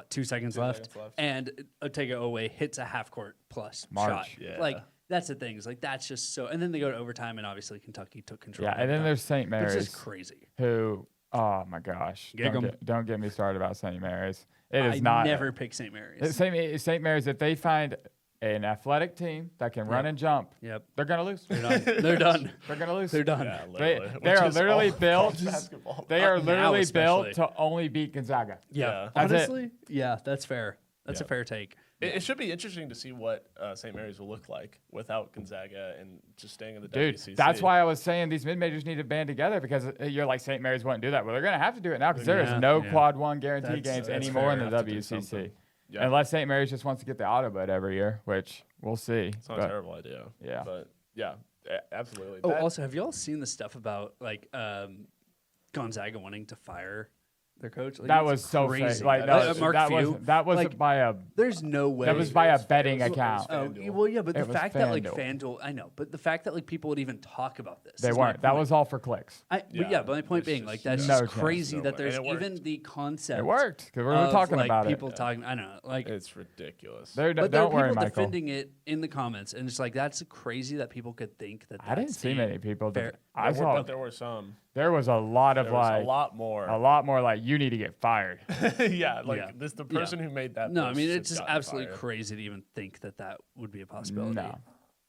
2 seconds left, seconds left. and Otega Owe hits a half court plus March. shot. Yeah. Like that's the thing. Is like that's just so. And then they go to overtime, and obviously Kentucky took control. Yeah, of and then that. there's St. It's Mary's, just crazy. who, oh my gosh, Gig 'em. don't get me started about St. Mary's. It is I not. never pick St. Mary's. St. Mary's, if they find an athletic team that can run and jump, Yep, they're going to lose. they're done. They're done. They're going to lose. They're done. Yeah, They, literally, they which are is literally all built. college basketball. They are Now literally built especially. to only beat Gonzaga. Yeah, That's it. honestly, yeah, that's fair. That's a Yeah. fair take. It should be interesting to see what St. Mary's will look like without Gonzaga and just staying in the Dude, WCC. that's why I was saying these mid-majors need to band together because you're like St. Mary's wouldn't do that. Well, they're going to have to do it now because there is Yeah, no yeah. quad 1 guarantee That's- games that's anymore in fair. the Have to do WCC. something. Yeah. Unless St. Mary's just wants to get the auto bid every year, which we'll see. It's not a terrible idea. Yeah. But yeah, absolutely. Oh, That- also, have y'all seen the stuff about Gonzaga wanting to fire their coach? Like, That it's was so fake. crazy. Like, That- Mark that Few, was like, by a There's no way. that was by a betting it was account. Oh, FanDuel. well, yeah, but It the was fact that FanDuel. FanDuel, I know, but the fact that people would even talk about this, They is my weren't. That point. was all for clicks. But Yeah, my point it's being, just that's no just chance, crazy no that way. there's And it even worked. the concept. It worked because we were of, talking like, about people it. talking. I don't know, like, It's ridiculous. but there are Don't worry, people Michael. defending it in the comments, and it's like that's crazy that people could think that. I didn't that's see the many people. fair- I There were- saw but there were some. there was a lot of There was like a lot more. a lot more like you need to get fired. Yeah, like Yeah. this. The person who made that. No, I post mean should it's just gotten absolutely fired. crazy to even think that that would be a possibility. No,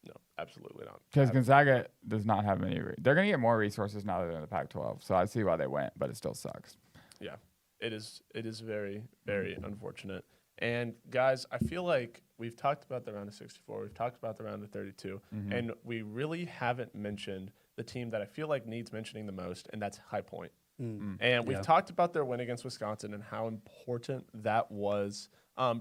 No, absolutely not. because Gonzaga does not have any. They're going to get more resources now that they're in the Pac-12. So I see why they went, but it still sucks. Yeah, it is. It is very, very unfortunate. And guys, I feel like we've talked about the round of 64. We've talked about the round of 32, and we really haven't mentioned the team that I feel like needs mentioning the most, and that's High Point. And we've Yeah. talked about their win against Wisconsin and how important that was.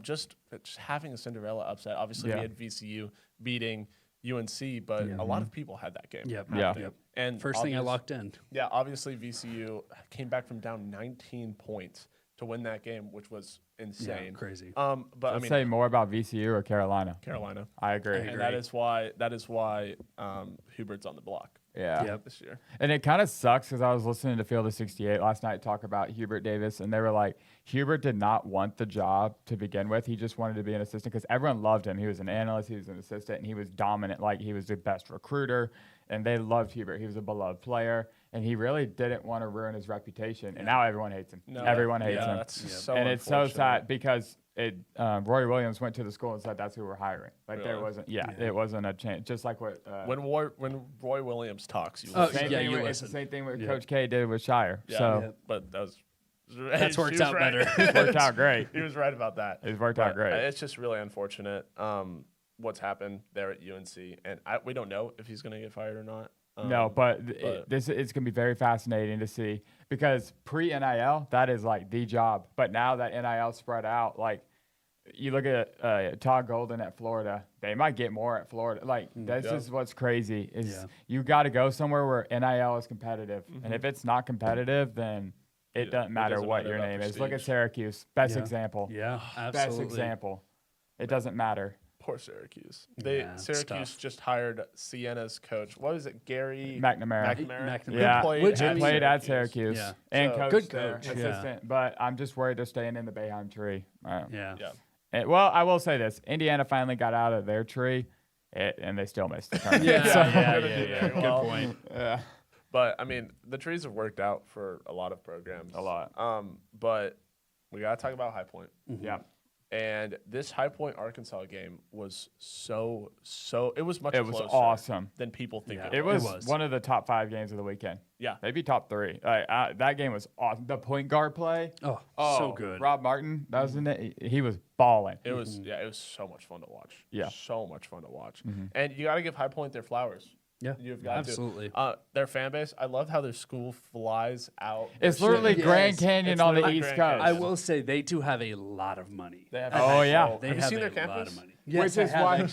Just having a Cinderella upset. Obviously, Yeah. we had VCU beating UNC, but a lot of people had that game. Yep. Yeah. Yep. And First thing I obvious- locked in. Yeah, obviously VCU came back from down 19 points to win that game, which was insane. Crazy. But I Let's mean, say more about VCU or Carolina. Carolina, I agree. and that is why Hubert's on the block. Yeah. this year. And it kind of sucks because I was listening to Field of 68 last night talk about Hubert Davis, and they were like, Hubert did not want the job to begin with. He just wanted to be an assistant because everyone loved him. He was an analyst, he was an assistant, and he was dominant. Like, he was the best recruiter, and they loved Hubert. He was a beloved player, and he really didn't want to ruin his reputation. And now everyone hates him. Everyone hates him. That's so and it's so sad because Roy Williams went to the school and said that's who we're hiring. Like there wasn't, it wasn't a chance. Just like what when Roy Williams talks, you listen. It's the same thing what Coach K did with Shire. But that's worked out better. It worked out great. He was right about that. It worked out great. It's just really unfortunate what's happened there at UNC, and we don't know if he's going to get fired or not. No, but it's going to be very fascinating to see because pre-NIL, that is like the job. But now that NIL spread out, like you look at Todd Golden at Florida, they might get more at Florida. Like this is what's crazy is you got to go somewhere where NIL is competitive. And if it's not competitive, then it doesn't matter what your name is. Look at Syracuse. Best example. Yeah, absolutely. Best example. It doesn't matter. Poor Syracuse. Syracuse just hired Sienna's coach. What was it, Gary McNamara? Yeah, played at Syracuse and good coach, assistant. Yeah. But I'm just worried they're staying in the Boeheim tree. Yeah. Well, I will say this: Indiana finally got out of their tree, and they still missed the tournament. Good point. Yeah. But I mean, the trees have worked out for a lot of programs. A lot. But we gotta talk about High Point. Yeah. And this High Point Arkansas game was so it was much It was closer awesome than people think it was one of the top 5 games of the weekend. Yeah. Maybe top 3. That game was awesome. The point guard play. Oh, so good. Rob Martin, that was in it. He was balling. It was it was so much fun to watch. Yeah. So much fun to watch. And you got to give High Point their flowers. Yeah, you've got absolutely. Their fan base, I love how their school flies out. It's literally Grand Canyon on the East Coast. I will say they do have a lot of money. They have They have have you seen their a campus? lot of money. Yes,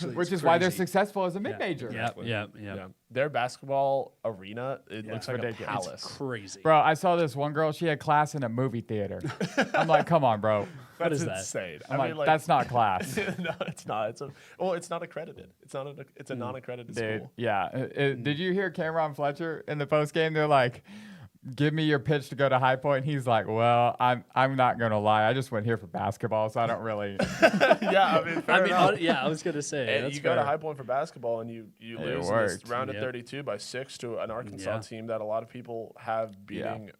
which is why they're successful as a mid-major. Yeah. Their basketball arena, it looks like ridiculous. a palace. It's crazy. Bro, I saw this one girl, she had class in a movie theater. I'm like, come on, bro. What is that? Insane. I'm like, that's not class. No, it's not. It's not accredited. It's a non-accredited school. Yeah. Did you hear Cameron Fletcher in the post game? They're like, give me your pitch to go to High Point. He's like, well, I'm not gonna lie. I just went here for basketball, so I don't really. I was gonna say. And you go to High Point for basketball, and you lose in this round of 32 by 6 to an Arkansas team that a lot of people have beating.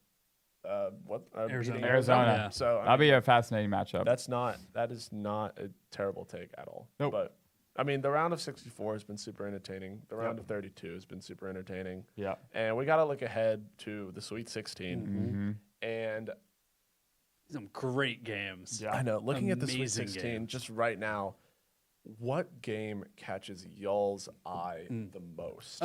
Arizona. Yeah. So That'll be a fascinating matchup. That is not a terrible take at all. Nope. But I mean, the round of 64 has been super entertaining. The round of 32 has been super entertaining. Yeah. And we got to look ahead to the Sweet 16. And some great games. I know. Looking at the Sweet Amazing 16 games. just right now, what game catches y'all's eye the most?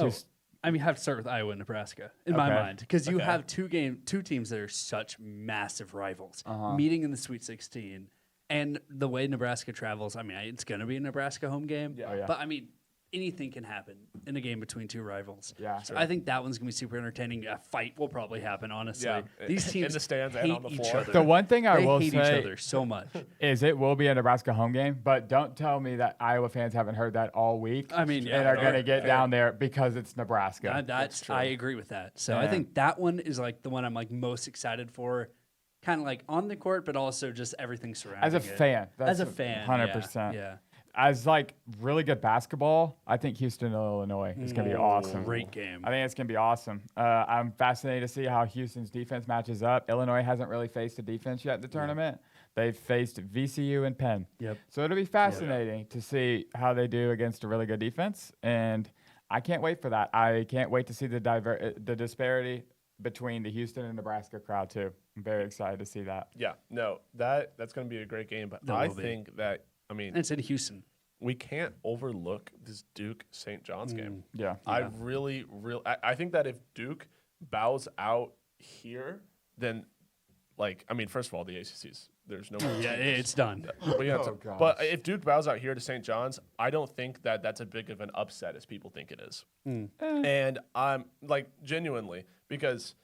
I mean, have to start with Iowa and Nebraska in my mind because you have two teams that are such massive rivals meeting in the Sweet 16, and the way Nebraska travels. I mean, it's going to be a Nebraska home game, but I mean, anything can happen in a game between two rivals. Yeah, so I think that one's going to be super entertaining. A fight will probably happen. Honestly, these teams in the stands hate and on the each floor. other. The one thing I will hate say each other so much is it will be a Nebraska home game, but don't tell me that Iowa fans haven't heard that all week. I mean, and are going to get down there because it's Nebraska. I agree with that. So I think that one is like the one I'm like most excited for, kind of like on the court, but also just everything surrounding As a it. fan. As a fan, 100%. Yeah. As like really good basketball, I think Houston, Illinois is going to be awesome. Great game. I think it's going to be awesome. I'm fascinated to see how Houston's defense matches up. Illinois hasn't really faced a defense yet in the tournament. They've faced VCU and Penn. So it'll be fascinating to see how they do against a really good defense. And I can't wait for that. I can't wait to see the disparity between the Houston and Nebraska crowd too. I'm very excited to see that. Yeah, no, that's going to be a great game. But I think that, I mean, and it's in Houston. We can't overlook this Duke St. John's game. Yeah. I think that if Duke bows out here, then, like, I mean, first of all, the ACC's, there's no more teams. It's done. But if Duke bows out here to St. John's, I don't think that that's a big of an upset as people think it is. And I'm, like, genuinely, because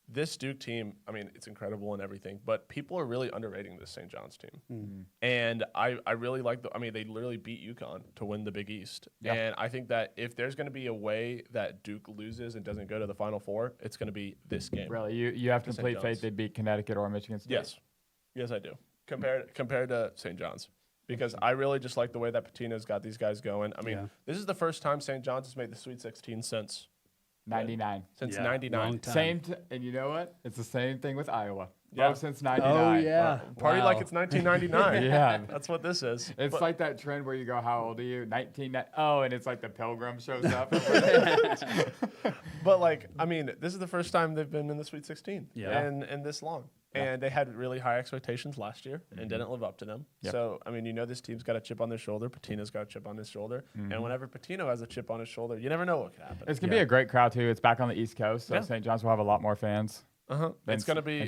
this Duke team, I mean, it's incredible and everything, but people are really underrating this St. John's team. Mm-hmm. And I really like I mean, they literally beat UConn to win the Big East. Yeah. And I think that if there's going to be a way that Duke loses and doesn't go to the Final Four, it's going to be this game. Really? You have complete faith they beat Connecticut or Michigan State? Yes. Yes, I do. Compared to St. John's. Because I really just like the way that Patino's got these guys going. I mean, this is the first time St. John's has made the Sweet 16 since 99. Since 99. And you know what? It's the same thing with Iowa. Yeah. Both since 99. Oh, yeah. Party like it's 1999. Yeah. That's what this is. It's like that trend where you go, how old are you? 19. Oh, and it's like the Pilgrim shows up. But, like, I mean, this is the first time they've been in the Sweet 16 and this long. Yeah. And they had really high expectations last year and didn't live up to them. Yep. So, I mean, this team's got a chip on their shoulder. Patino's got a chip on his shoulder. And whenever Patino has a chip on his shoulder, you never know what could happen. It's going to be a great crowd, too. It's back on the East Coast, so St. John's will have a lot more fans. It's going to be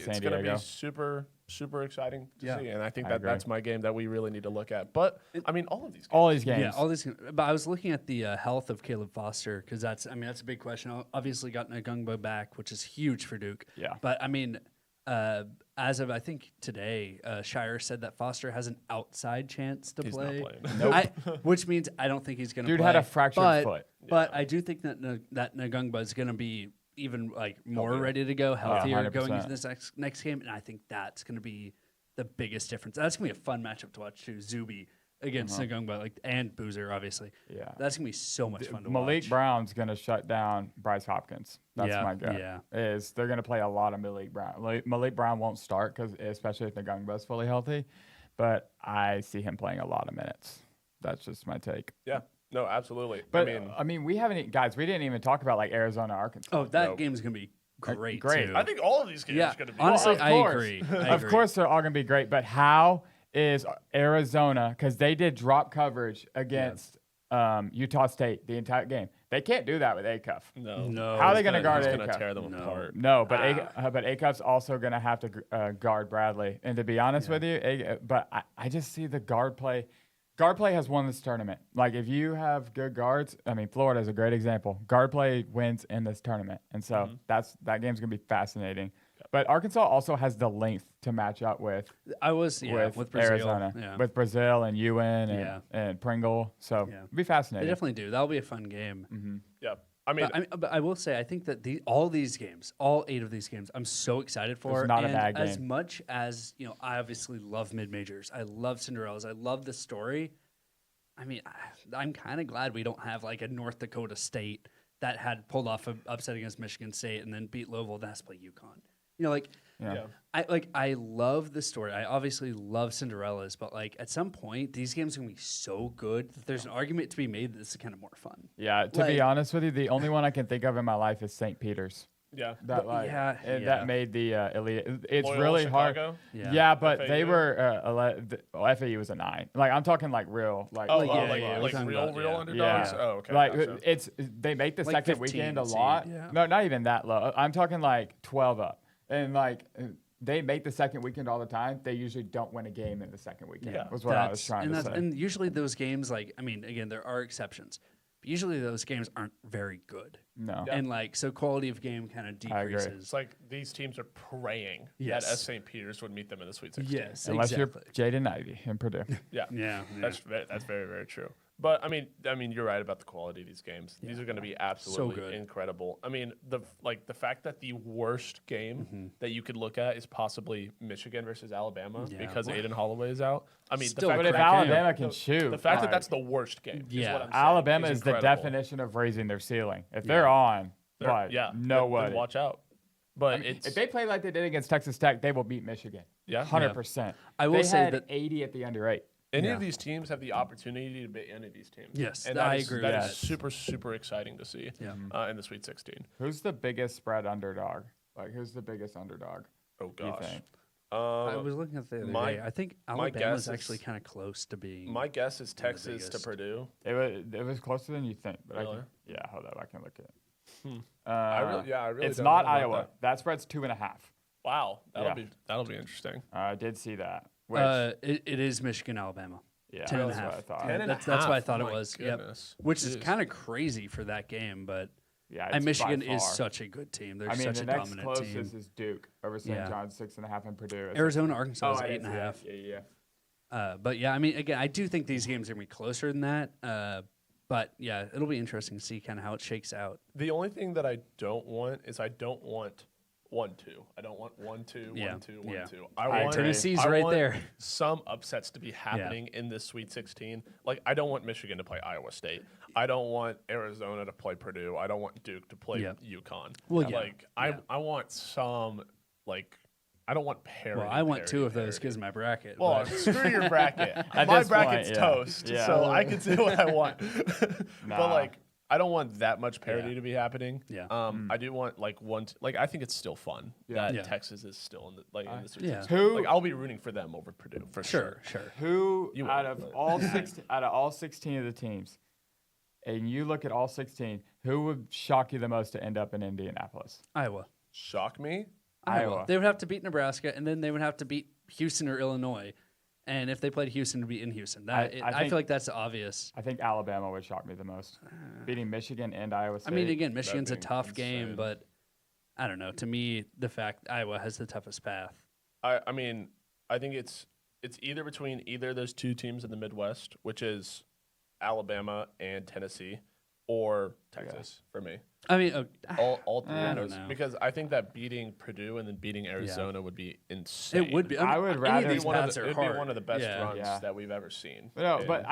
super, super exciting to see. And I think that's my game that we really need to look at. But, I mean, all of these games. All these games. Yeah, all these. But I was looking at the health of Caleb Foster because that's a big question. Obviously got Ngungbo back, which is huge for Duke. Yeah. But, I mean, as of I think today, Shire said that Foster has an outside chance to play. He's not playing. Nope. Which means I don't think he's going to play. Dude had a fractured foot. But I do think that Ngungba is going to be even more ready to go, healthier going into this next game, and I think that's going to be the biggest difference. That's going to be a fun matchup to watch too. Zuby against Ngungba, and Boozer, obviously. Yeah, that's going to be so much fun to watch. Malik Brown's going to shut down Bryce Hopkins. That's my gut. Yeah, they're going to play a lot of Malik Brown. Malik Brown won't start especially if Ngungba's fully healthy, but I see him playing a lot of minutes. That's just my take. Yeah. No, absolutely. But I mean, we didn't even talk about Arizona, Arkansas. Oh, that game is going to be great. Great. Too. I think all of these games are going to be. Honestly, I agree. Of course, they're all going to be great. But how is Arizona? Because they did drop coverage against Utah State the entire game. They can't do that with Acuff. No. How are they going to guard Acuff? It's going to tear them apart. No, but Acuff's also going to have to guard Bradley. And to be honest with you, I just see the guard play. Guard play has won this tournament. Like, if you have good guards, I mean, Florida is a great example. Guard play wins in this tournament. And so that game's going to be fascinating. But Arkansas also has the length to match up with with Brazil, Arizona, with Brazil and Ewan and Pringle. So it'll be fascinating. They definitely do. That'll be a fun game. Yeah. I mean, but I will say, I think that all these games, all 8 of these games, I'm so excited for. It's not a bad game. As much as, I obviously love mid-majors. I love Cinderellas. I love the story. I mean, I'm kind of glad we don't have a North Dakota State that had pulled off an upset against Michigan State and then beat Louisville. That's play UConn. I love the story. I obviously love Cinderellas, but at some point, these games are going to be so good that there's an argument to be made that this is kind of more fun. Yeah, to be honest with you, the only one I can think of in my life is St. Peter's. Yeah. That made the elite. It's Loyola really Chicago? hard. Yeah, but FAU? they were FAU was a 9. I'm talking real. Real underdogs? Yeah. Oh, okay. Gotcha. They make the second 15 weekend a seed, lot. yeah. No, not even that low. I'm talking 12 up. And they make the second weekend all the time. They usually don't win a game in the second weekend. Yeah. Was what I was trying to say. And usually those games, again, there are exceptions. But usually those games aren't very good. No. And so quality of game kind of decreases. It's like these teams are praying that St. Peter's would meet them in the Sweet 16. Yes, Unless exactly. you're Jaden Ivey in Purdue. Yeah. That's very, very true. But I mean, you're right about the quality of these games. These are going to be absolutely incredible. I mean, the fact that the worst game that you could look at is possibly Michigan versus Alabama because Aiden Holloway is out. I mean, but if Alabama can shoot, the fact that that's the worst game. Is what I'm saying, Alabama is the incredible. definition of raising their ceiling. If they're on, no way. Watch out. But if they play like they did against Texas Tech, they will beat Michigan. Yeah, 100%. I will say that 80 at the under 8. Any of these teams have the opportunity to beat any of these teams. Yes, and I agree with that. That is super, super exciting to see in the Sweet 16. Who's the biggest spread underdog? Who's the biggest underdog? Oh, gosh. You think? I was looking at the other day. I think Alabama is actually kind of close to being. My guess is Texas to Purdue. It was closer than you think. But really? Hold up. I can look at it. I really it's don't not know about Iowa. That spread's 2.5. Wow. That'll be interesting. I did see that. It is Michigan, Alabama. Yeah, 10.5. That's what I thought. That's what I thought it was. Yep. Which is kind of crazy for that game, but Yeah, and Michigan is such a good team. They're such a dominant team. The next closest is Duke over St. John's, 6.5, and Purdue. Arizona, Arkansas is 8.5. Yeah. But yeah, I mean, again, I do think these games are going to be closer than that. But yeah, it'll be interesting to see kind of how it shakes out. The only thing that I don't want is I don't want 1-2. I don't want 1-2, 1-2, 1-2. I want Tennessee's right there. Some upsets to be happening in this Sweet 16. Like, I don't want Michigan to play Iowa State. I don't want Arizona to play Purdue. I don't want Duke to play UConn. Well, I want some, like, I don't want parity. Well, I want two of those because my bracket. Well, screw your bracket. My bracket's toast, so I can do what I want. But, like, I don't want that much parity to be happening. Yeah. I do want I think it's still fun that Texas is still in the in the Sweet 16. Like, I'll be rooting for them over Purdue for sure. Who out of all 16 of the teams, and you look at all 16, who would shock you the most to end up in Indianapolis? Iowa. Shock me? Iowa. They would have to beat Nebraska, and then they would have to beat Houston or Illinois. And if they played Houston, it would be in Houston. I feel like that's obvious. I think Alabama would shock me the most. Beating Michigan and Iowa State. I mean, again, Michigan's a tough game, but I don't know. To me, the fact Iowa has the toughest path. I mean, I think it's either between either of those two teams in the Midwest, which is Alabama and Tennessee, or Texas for me. I mean, all three of those, because I think that beating Purdue and then beating Arizona would be insane. It would be. I would rather it'd be one of the best runs that we've ever seen. But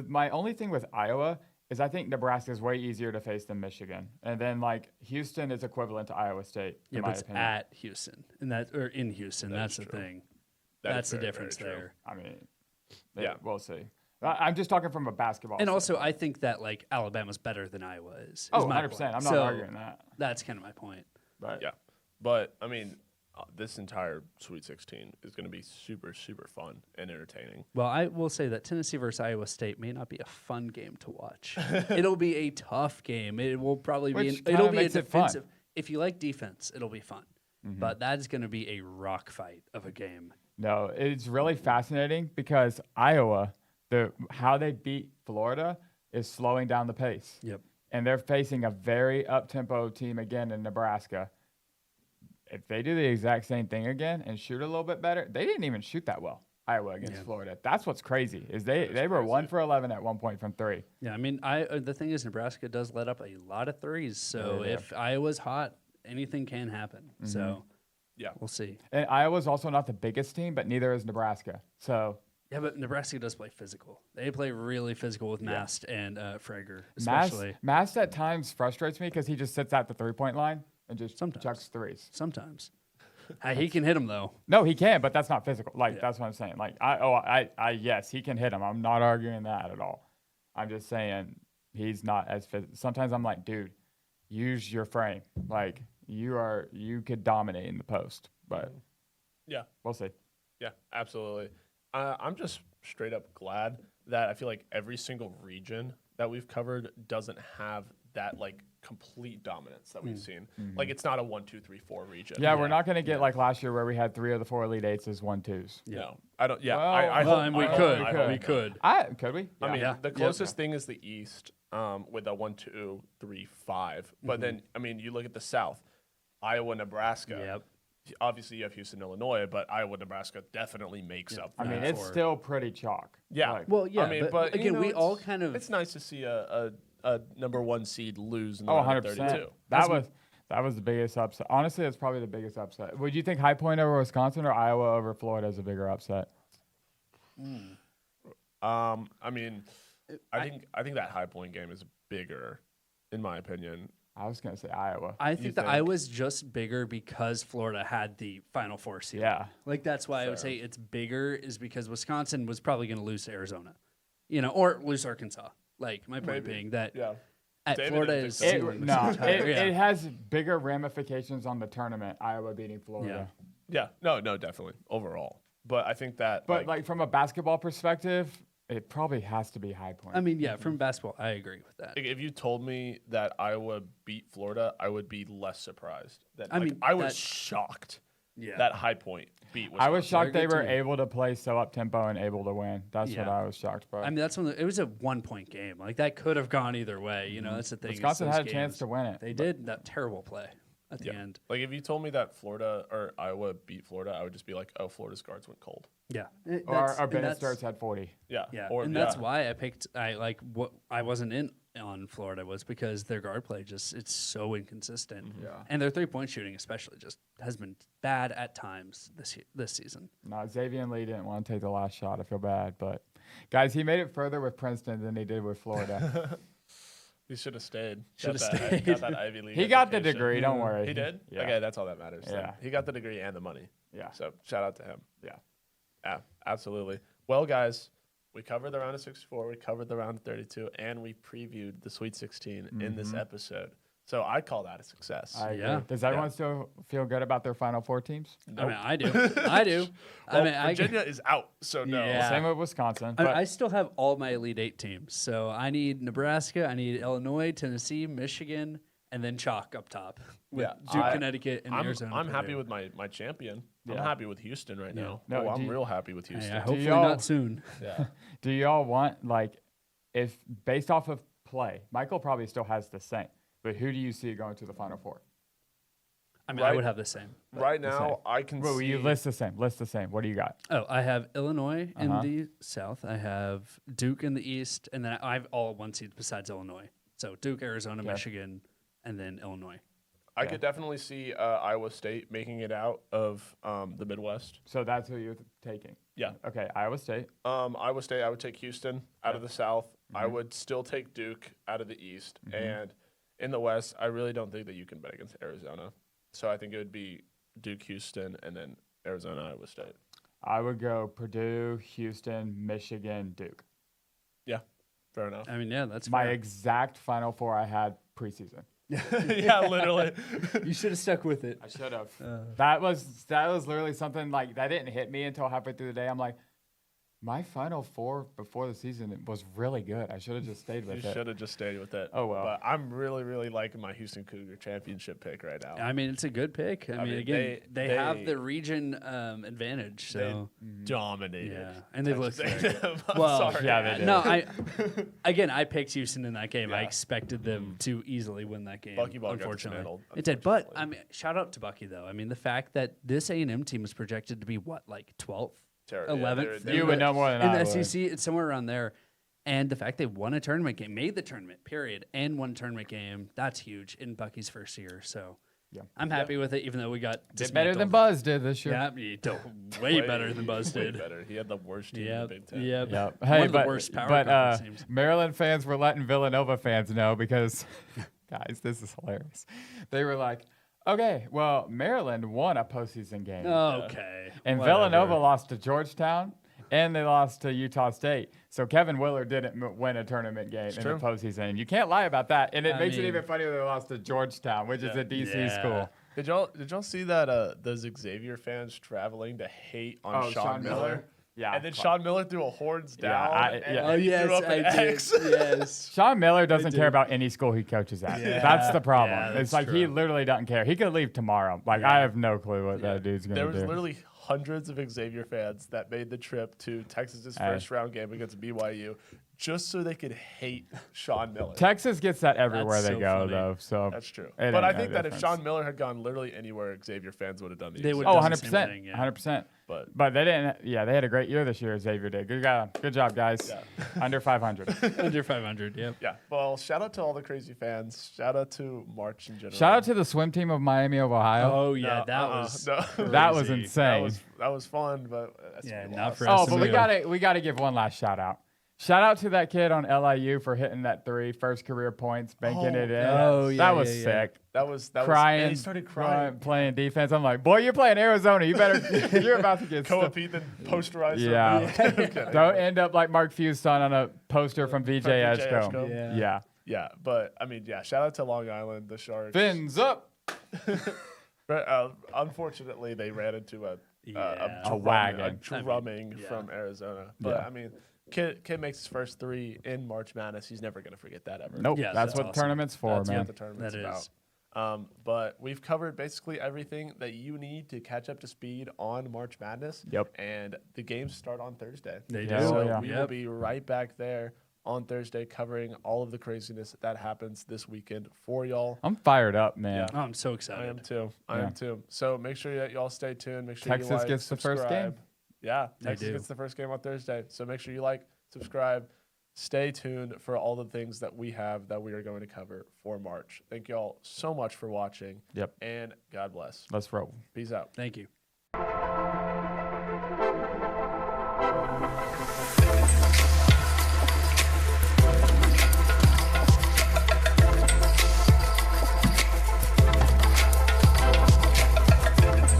my only thing with Iowa is I think Nebraska is way easier to face than Michigan, and then like Houston is equivalent to Iowa State. Yeah, but it's at Houston, in Houston. That's the thing. That's the difference there. I mean, we'll see. I'm just talking from a basketball and also, I think that, like, Alabama's better than Iowa is. 100%. I'm not arguing that. That's kind of my point. But yeah. But, I mean, this entire Sweet 16 is going to be super, super fun and entertaining. Well, I will say that Tennessee versus Iowa State may not be a fun game to watch. It'll be a tough game. It will probably be a defensive. If you like defense, it'll be fun. Mm-hmm. But that is going to be a rock fight of a game. No, it's really fascinating because Iowa – how they beat Florida is slowing down the pace. Yep. And they're facing a very up-tempo team again in Nebraska. If they do the exact same thing again and shoot a little bit better, they didn't even shoot that well, Iowa against Florida. That's what's crazy is they were 1 for 11 at one point from 3. Yeah, I mean, the thing is Nebraska does let up a lot of threes. So if Iowa's hot, anything can happen. Mm-hmm. So, we'll see. And Iowa's also not the biggest team, but neither is Nebraska. So – yeah, but Nebraska does play physical. They play really physical with Mast and Frager, especially. Mast at times frustrates me because he just sits at the three-point line and just chucks threes. Sometimes. He can hit them, though. No, he can, but that's not physical. That's what I'm saying. Like, yes, he can hit them. I'm not arguing that at all. I'm just saying he's not as physical. Sometimes I'm like, dude, use your frame. Like, you could dominate in the post, but we'll see. Yeah, absolutely. I'm just straight up glad that I feel like every single region that we've covered doesn't have that like complete dominance that we've seen. Mm-hmm. Like it's not a 1, 2, 3, 4 region. Yeah, we're not going to get like last year where we had 3 of the 4 Elite Eights as 1-2s. Yeah. No, I don't. Yeah, well, we could. Could we? Yeah. I mean, the closest thing is the East with a 1, 2, 3, 5. But then, I mean, you look at the South, Iowa, Nebraska. Yep. Obviously, you have Houston, Illinois, but Iowa, Nebraska definitely makes up. I mean, it's still pretty chalk. Yeah. Like, well, yeah. I mean, but again, we all kind of. It's nice to see a number 1 seed lose in the 100%. That was the biggest upset. Honestly, that's probably the biggest upset. Would you think High Point over Wisconsin or Iowa over Florida is a bigger upset? I mean, I think that High Point game is bigger, in my opinion. I was going to say Iowa. I think that Iowa's just bigger because Florida had the Final Four seed. Yeah. Like, that's why I would say it's bigger is because Wisconsin was probably going to lose to Arizona, or lose Arkansas. Like, my point being that at David Florida is... It has bigger ramifications on the tournament, Iowa beating Florida. Yeah. No, definitely, overall. But I think that... But, like from a basketball perspective... It probably has to be High Point. I mean, from basketball, I agree with that. If you told me that Iowa beat Florida, I would be less surprised. I was shocked that High Point beat Wisconsin. I was shocked they were team. able to play so up-tempo and able to win. That's what Yeah. I was shocked by. I mean, that's it was a 1-point game. Like that could have gone either way. You know, that's the thing. Wisconsin had a chance to win it. They did that terrible play at the end. Like if you told me that Florida or Iowa beat Florida, I would just be like, oh, Florida's guards went cold. Yeah. Or Bennett Starks had 40. Yeah. Yeah, Or, and that's why I wasn't in on Florida was because their guard play it's so inconsistent. Yeah. And their 3-point shooting especially just has been bad at times this season. No, Xavier Lee didn't want to take the last shot. I feel bad, but guys, he made it further with Princeton than he did with Florida. He should have stayed. Should have Got stayed. that Ivy League. He got the education. degree. Don't worry. He did? Yeah. Okay, that's all that matters. then. Yeah. He got the degree and the money. Yeah. So shout out to him. Yeah. Yeah, absolutely. Well, guys, we covered the round of 64, we covered the round of 32, and we previewed the Sweet 16 in this episode. So I call that a success. I agree. Yeah. Does everyone still feel good about their Final Four teams? I mean, I do. I do. Well, I mean, Virginia is out, so no. Yeah. Same with Wisconsin. I, But I still have all my Elite Eight teams. So I need Nebraska, I need Illinois, Tennessee, Michigan, and then chalk up top with Duke, Connecticut, and Arizona. I'm happy Purdue. with my champion. I'm Yeah. happy with Houston right now. No, I'm do you- real happy with Houston. Hey, hopefully y'all- not soon. Yeah. do y'all want, like, if based off of play, Michael probably still has the same, but who do you see going to the Final Four? I mean, I Right. would have the same. Right the same. now, I can Well, see. you list the same. List the same. What do you got? Oh, I have Illinois in Uh-huh. the South. I have Duke in the East, and then I have all 1 seeds besides Illinois. So Duke, Arizona, Okay. Michigan, and then Illinois. I could definitely see Iowa State making it out of the Midwest. So that's who you're taking. Yeah. Okay, Iowa State. Iowa State, I would take Houston out of the South. I Mm-hmm. would still take Duke out of the East. And in the West, I really don't think that you can bet against Arizona. So I think it would be Duke, Houston, and then Arizona, Iowa State. I would go Purdue, Houston, Michigan, Duke. Yeah, fair enough. I mean, yeah, that's My fair. exact Final Four I had preseason. Yeah, literally. You should have stuck with it. I should have. That was literally something like that didn't hit me until halfway through the day. I'm like, my Final Four before the season was really good. I should have just stayed You with it. should have just stayed with it. Oh, well. But I'm really, really liking my Houston Cougar championship pick right now. I mean, it's a good pick. I mean, mean, again, they have they- the region advantage. So Dominated. yeah, and they look Texas good. A&M. I'm Well, sorry. yeah, they did. No, I picked Houston in that game. I Yeah. expected them to easily win that game. Bucky Ball got unfortunately, dismantled, it did. But I mean, shout out to Bucky though. I mean, the fact that this A&M team is projected to be what, like 12th, Terrible. 11th. They're You would know more than in I the would. SEC. It's somewhere around there. And the fact they won a tournament game, made the tournament, period, and won a tournament game, that's huge in Bucky's first year. So Yeah. I'm happy with it, even though we got Did better than dismantled. Buzz did this year. Yeah, way better than Buzz way did. better. He had the worst team in Yep, the Big Ten. yep. Yep. One Hey, of the but, worst power but conference teams. Maryland fans were letting Villanova fans know because, guys, this is hilarious. They were like, okay, well, Maryland won a postseason game. Okay. And whatever. Villanova lost to Georgetown, and they lost to Utah State. So Kevin Willard didn't win a tournament game in true. the postseason. And you can't lie about that. And it I makes it mean- even funnier they lost to Georgetown, which is a DC Yeah. school. Did y'all see that those Xavier fans traveling to hate on Oh, Sean Miller? Yeah. And then Sean Miller threw a horns Yeah, down. yeah. and Oh, he yes, threw up I an did. X. Yes. Sean Miller doesn't do. care about any school he coaches at. Yeah. That's the problem. Yeah, it's that's like he true. literally doesn't care. He could leave tomorrow. Like, I have no clue what that dude's going There to was do. literally hundreds of Xavier fans that made the trip to Texas's first round game against BYU just so they could hate Sean Miller. Texas gets that everywhere That's they so go, funny. though. So That's true. it But ain't I no think that if difference. Sean Miller had gone literally anywhere, Xavier fans would have done the They exact would Oh, done the 100%. same thing, yeah. 100%. But But they didn't. Yeah, they had a great year this year. Xavier did. Good job. Good job, guys. Yeah. Under 500. Under 500, yep. yeah, well, shout out to all the crazy fans. Shout out to March in general. Shout out to the swim team of Miami of Ohio. Oh, yeah, No, that uh-uh, was no. that was crazy. insane. that was fun, but that's Yeah, a not loss. for us. Oh, but SMU. we gotta give one last shout out. Shout out to that kid on LIU for hitting that first career points, banking it in. Oh, yeah, that was yeah, yeah. sick. That was Crying, and he started crying. playing defense. I'm like, boy, you're playing Arizona. You better. You're about to get. Coa stuck. Pete then posterized. Yeah. Okay. Don't end up like Mark Fuston on a poster from VJ VJ Edgecombe. Edgecombe. Yeah. Yeah. Yeah, but I mean, yeah. Shout out to Long Island, the Sharks. Fins up. But, unfortunately, they ran into a Yeah. wagon. drumming yeah. from Arizona. But Yeah. I mean, kid makes his first three in March Madness. He's never gonna forget that ever. Nope. Yeah, that's that's what awesome. tournament's for, That's man. what the tournament's That about. is. But we've covered basically everything that you need to catch up to speed on March Madness. Yep. And the games start on Thursday. They do. So we will be right back there on Thursday covering all of the craziness that happens this weekend for y'all. I'm fired up, man. Oh, I'm so excited. I am too. So make sure that y'all stay tuned. Make sure Texas you like, gets subscribe. the first game. Yeah, They Texas do. gets the first game on Thursday. So make sure you like, subscribe, stay tuned for all the things that we have that we are going to cover for March. Thank you all so much for watching. Yep. And God bless. Let's roll. Peace out. Thank you.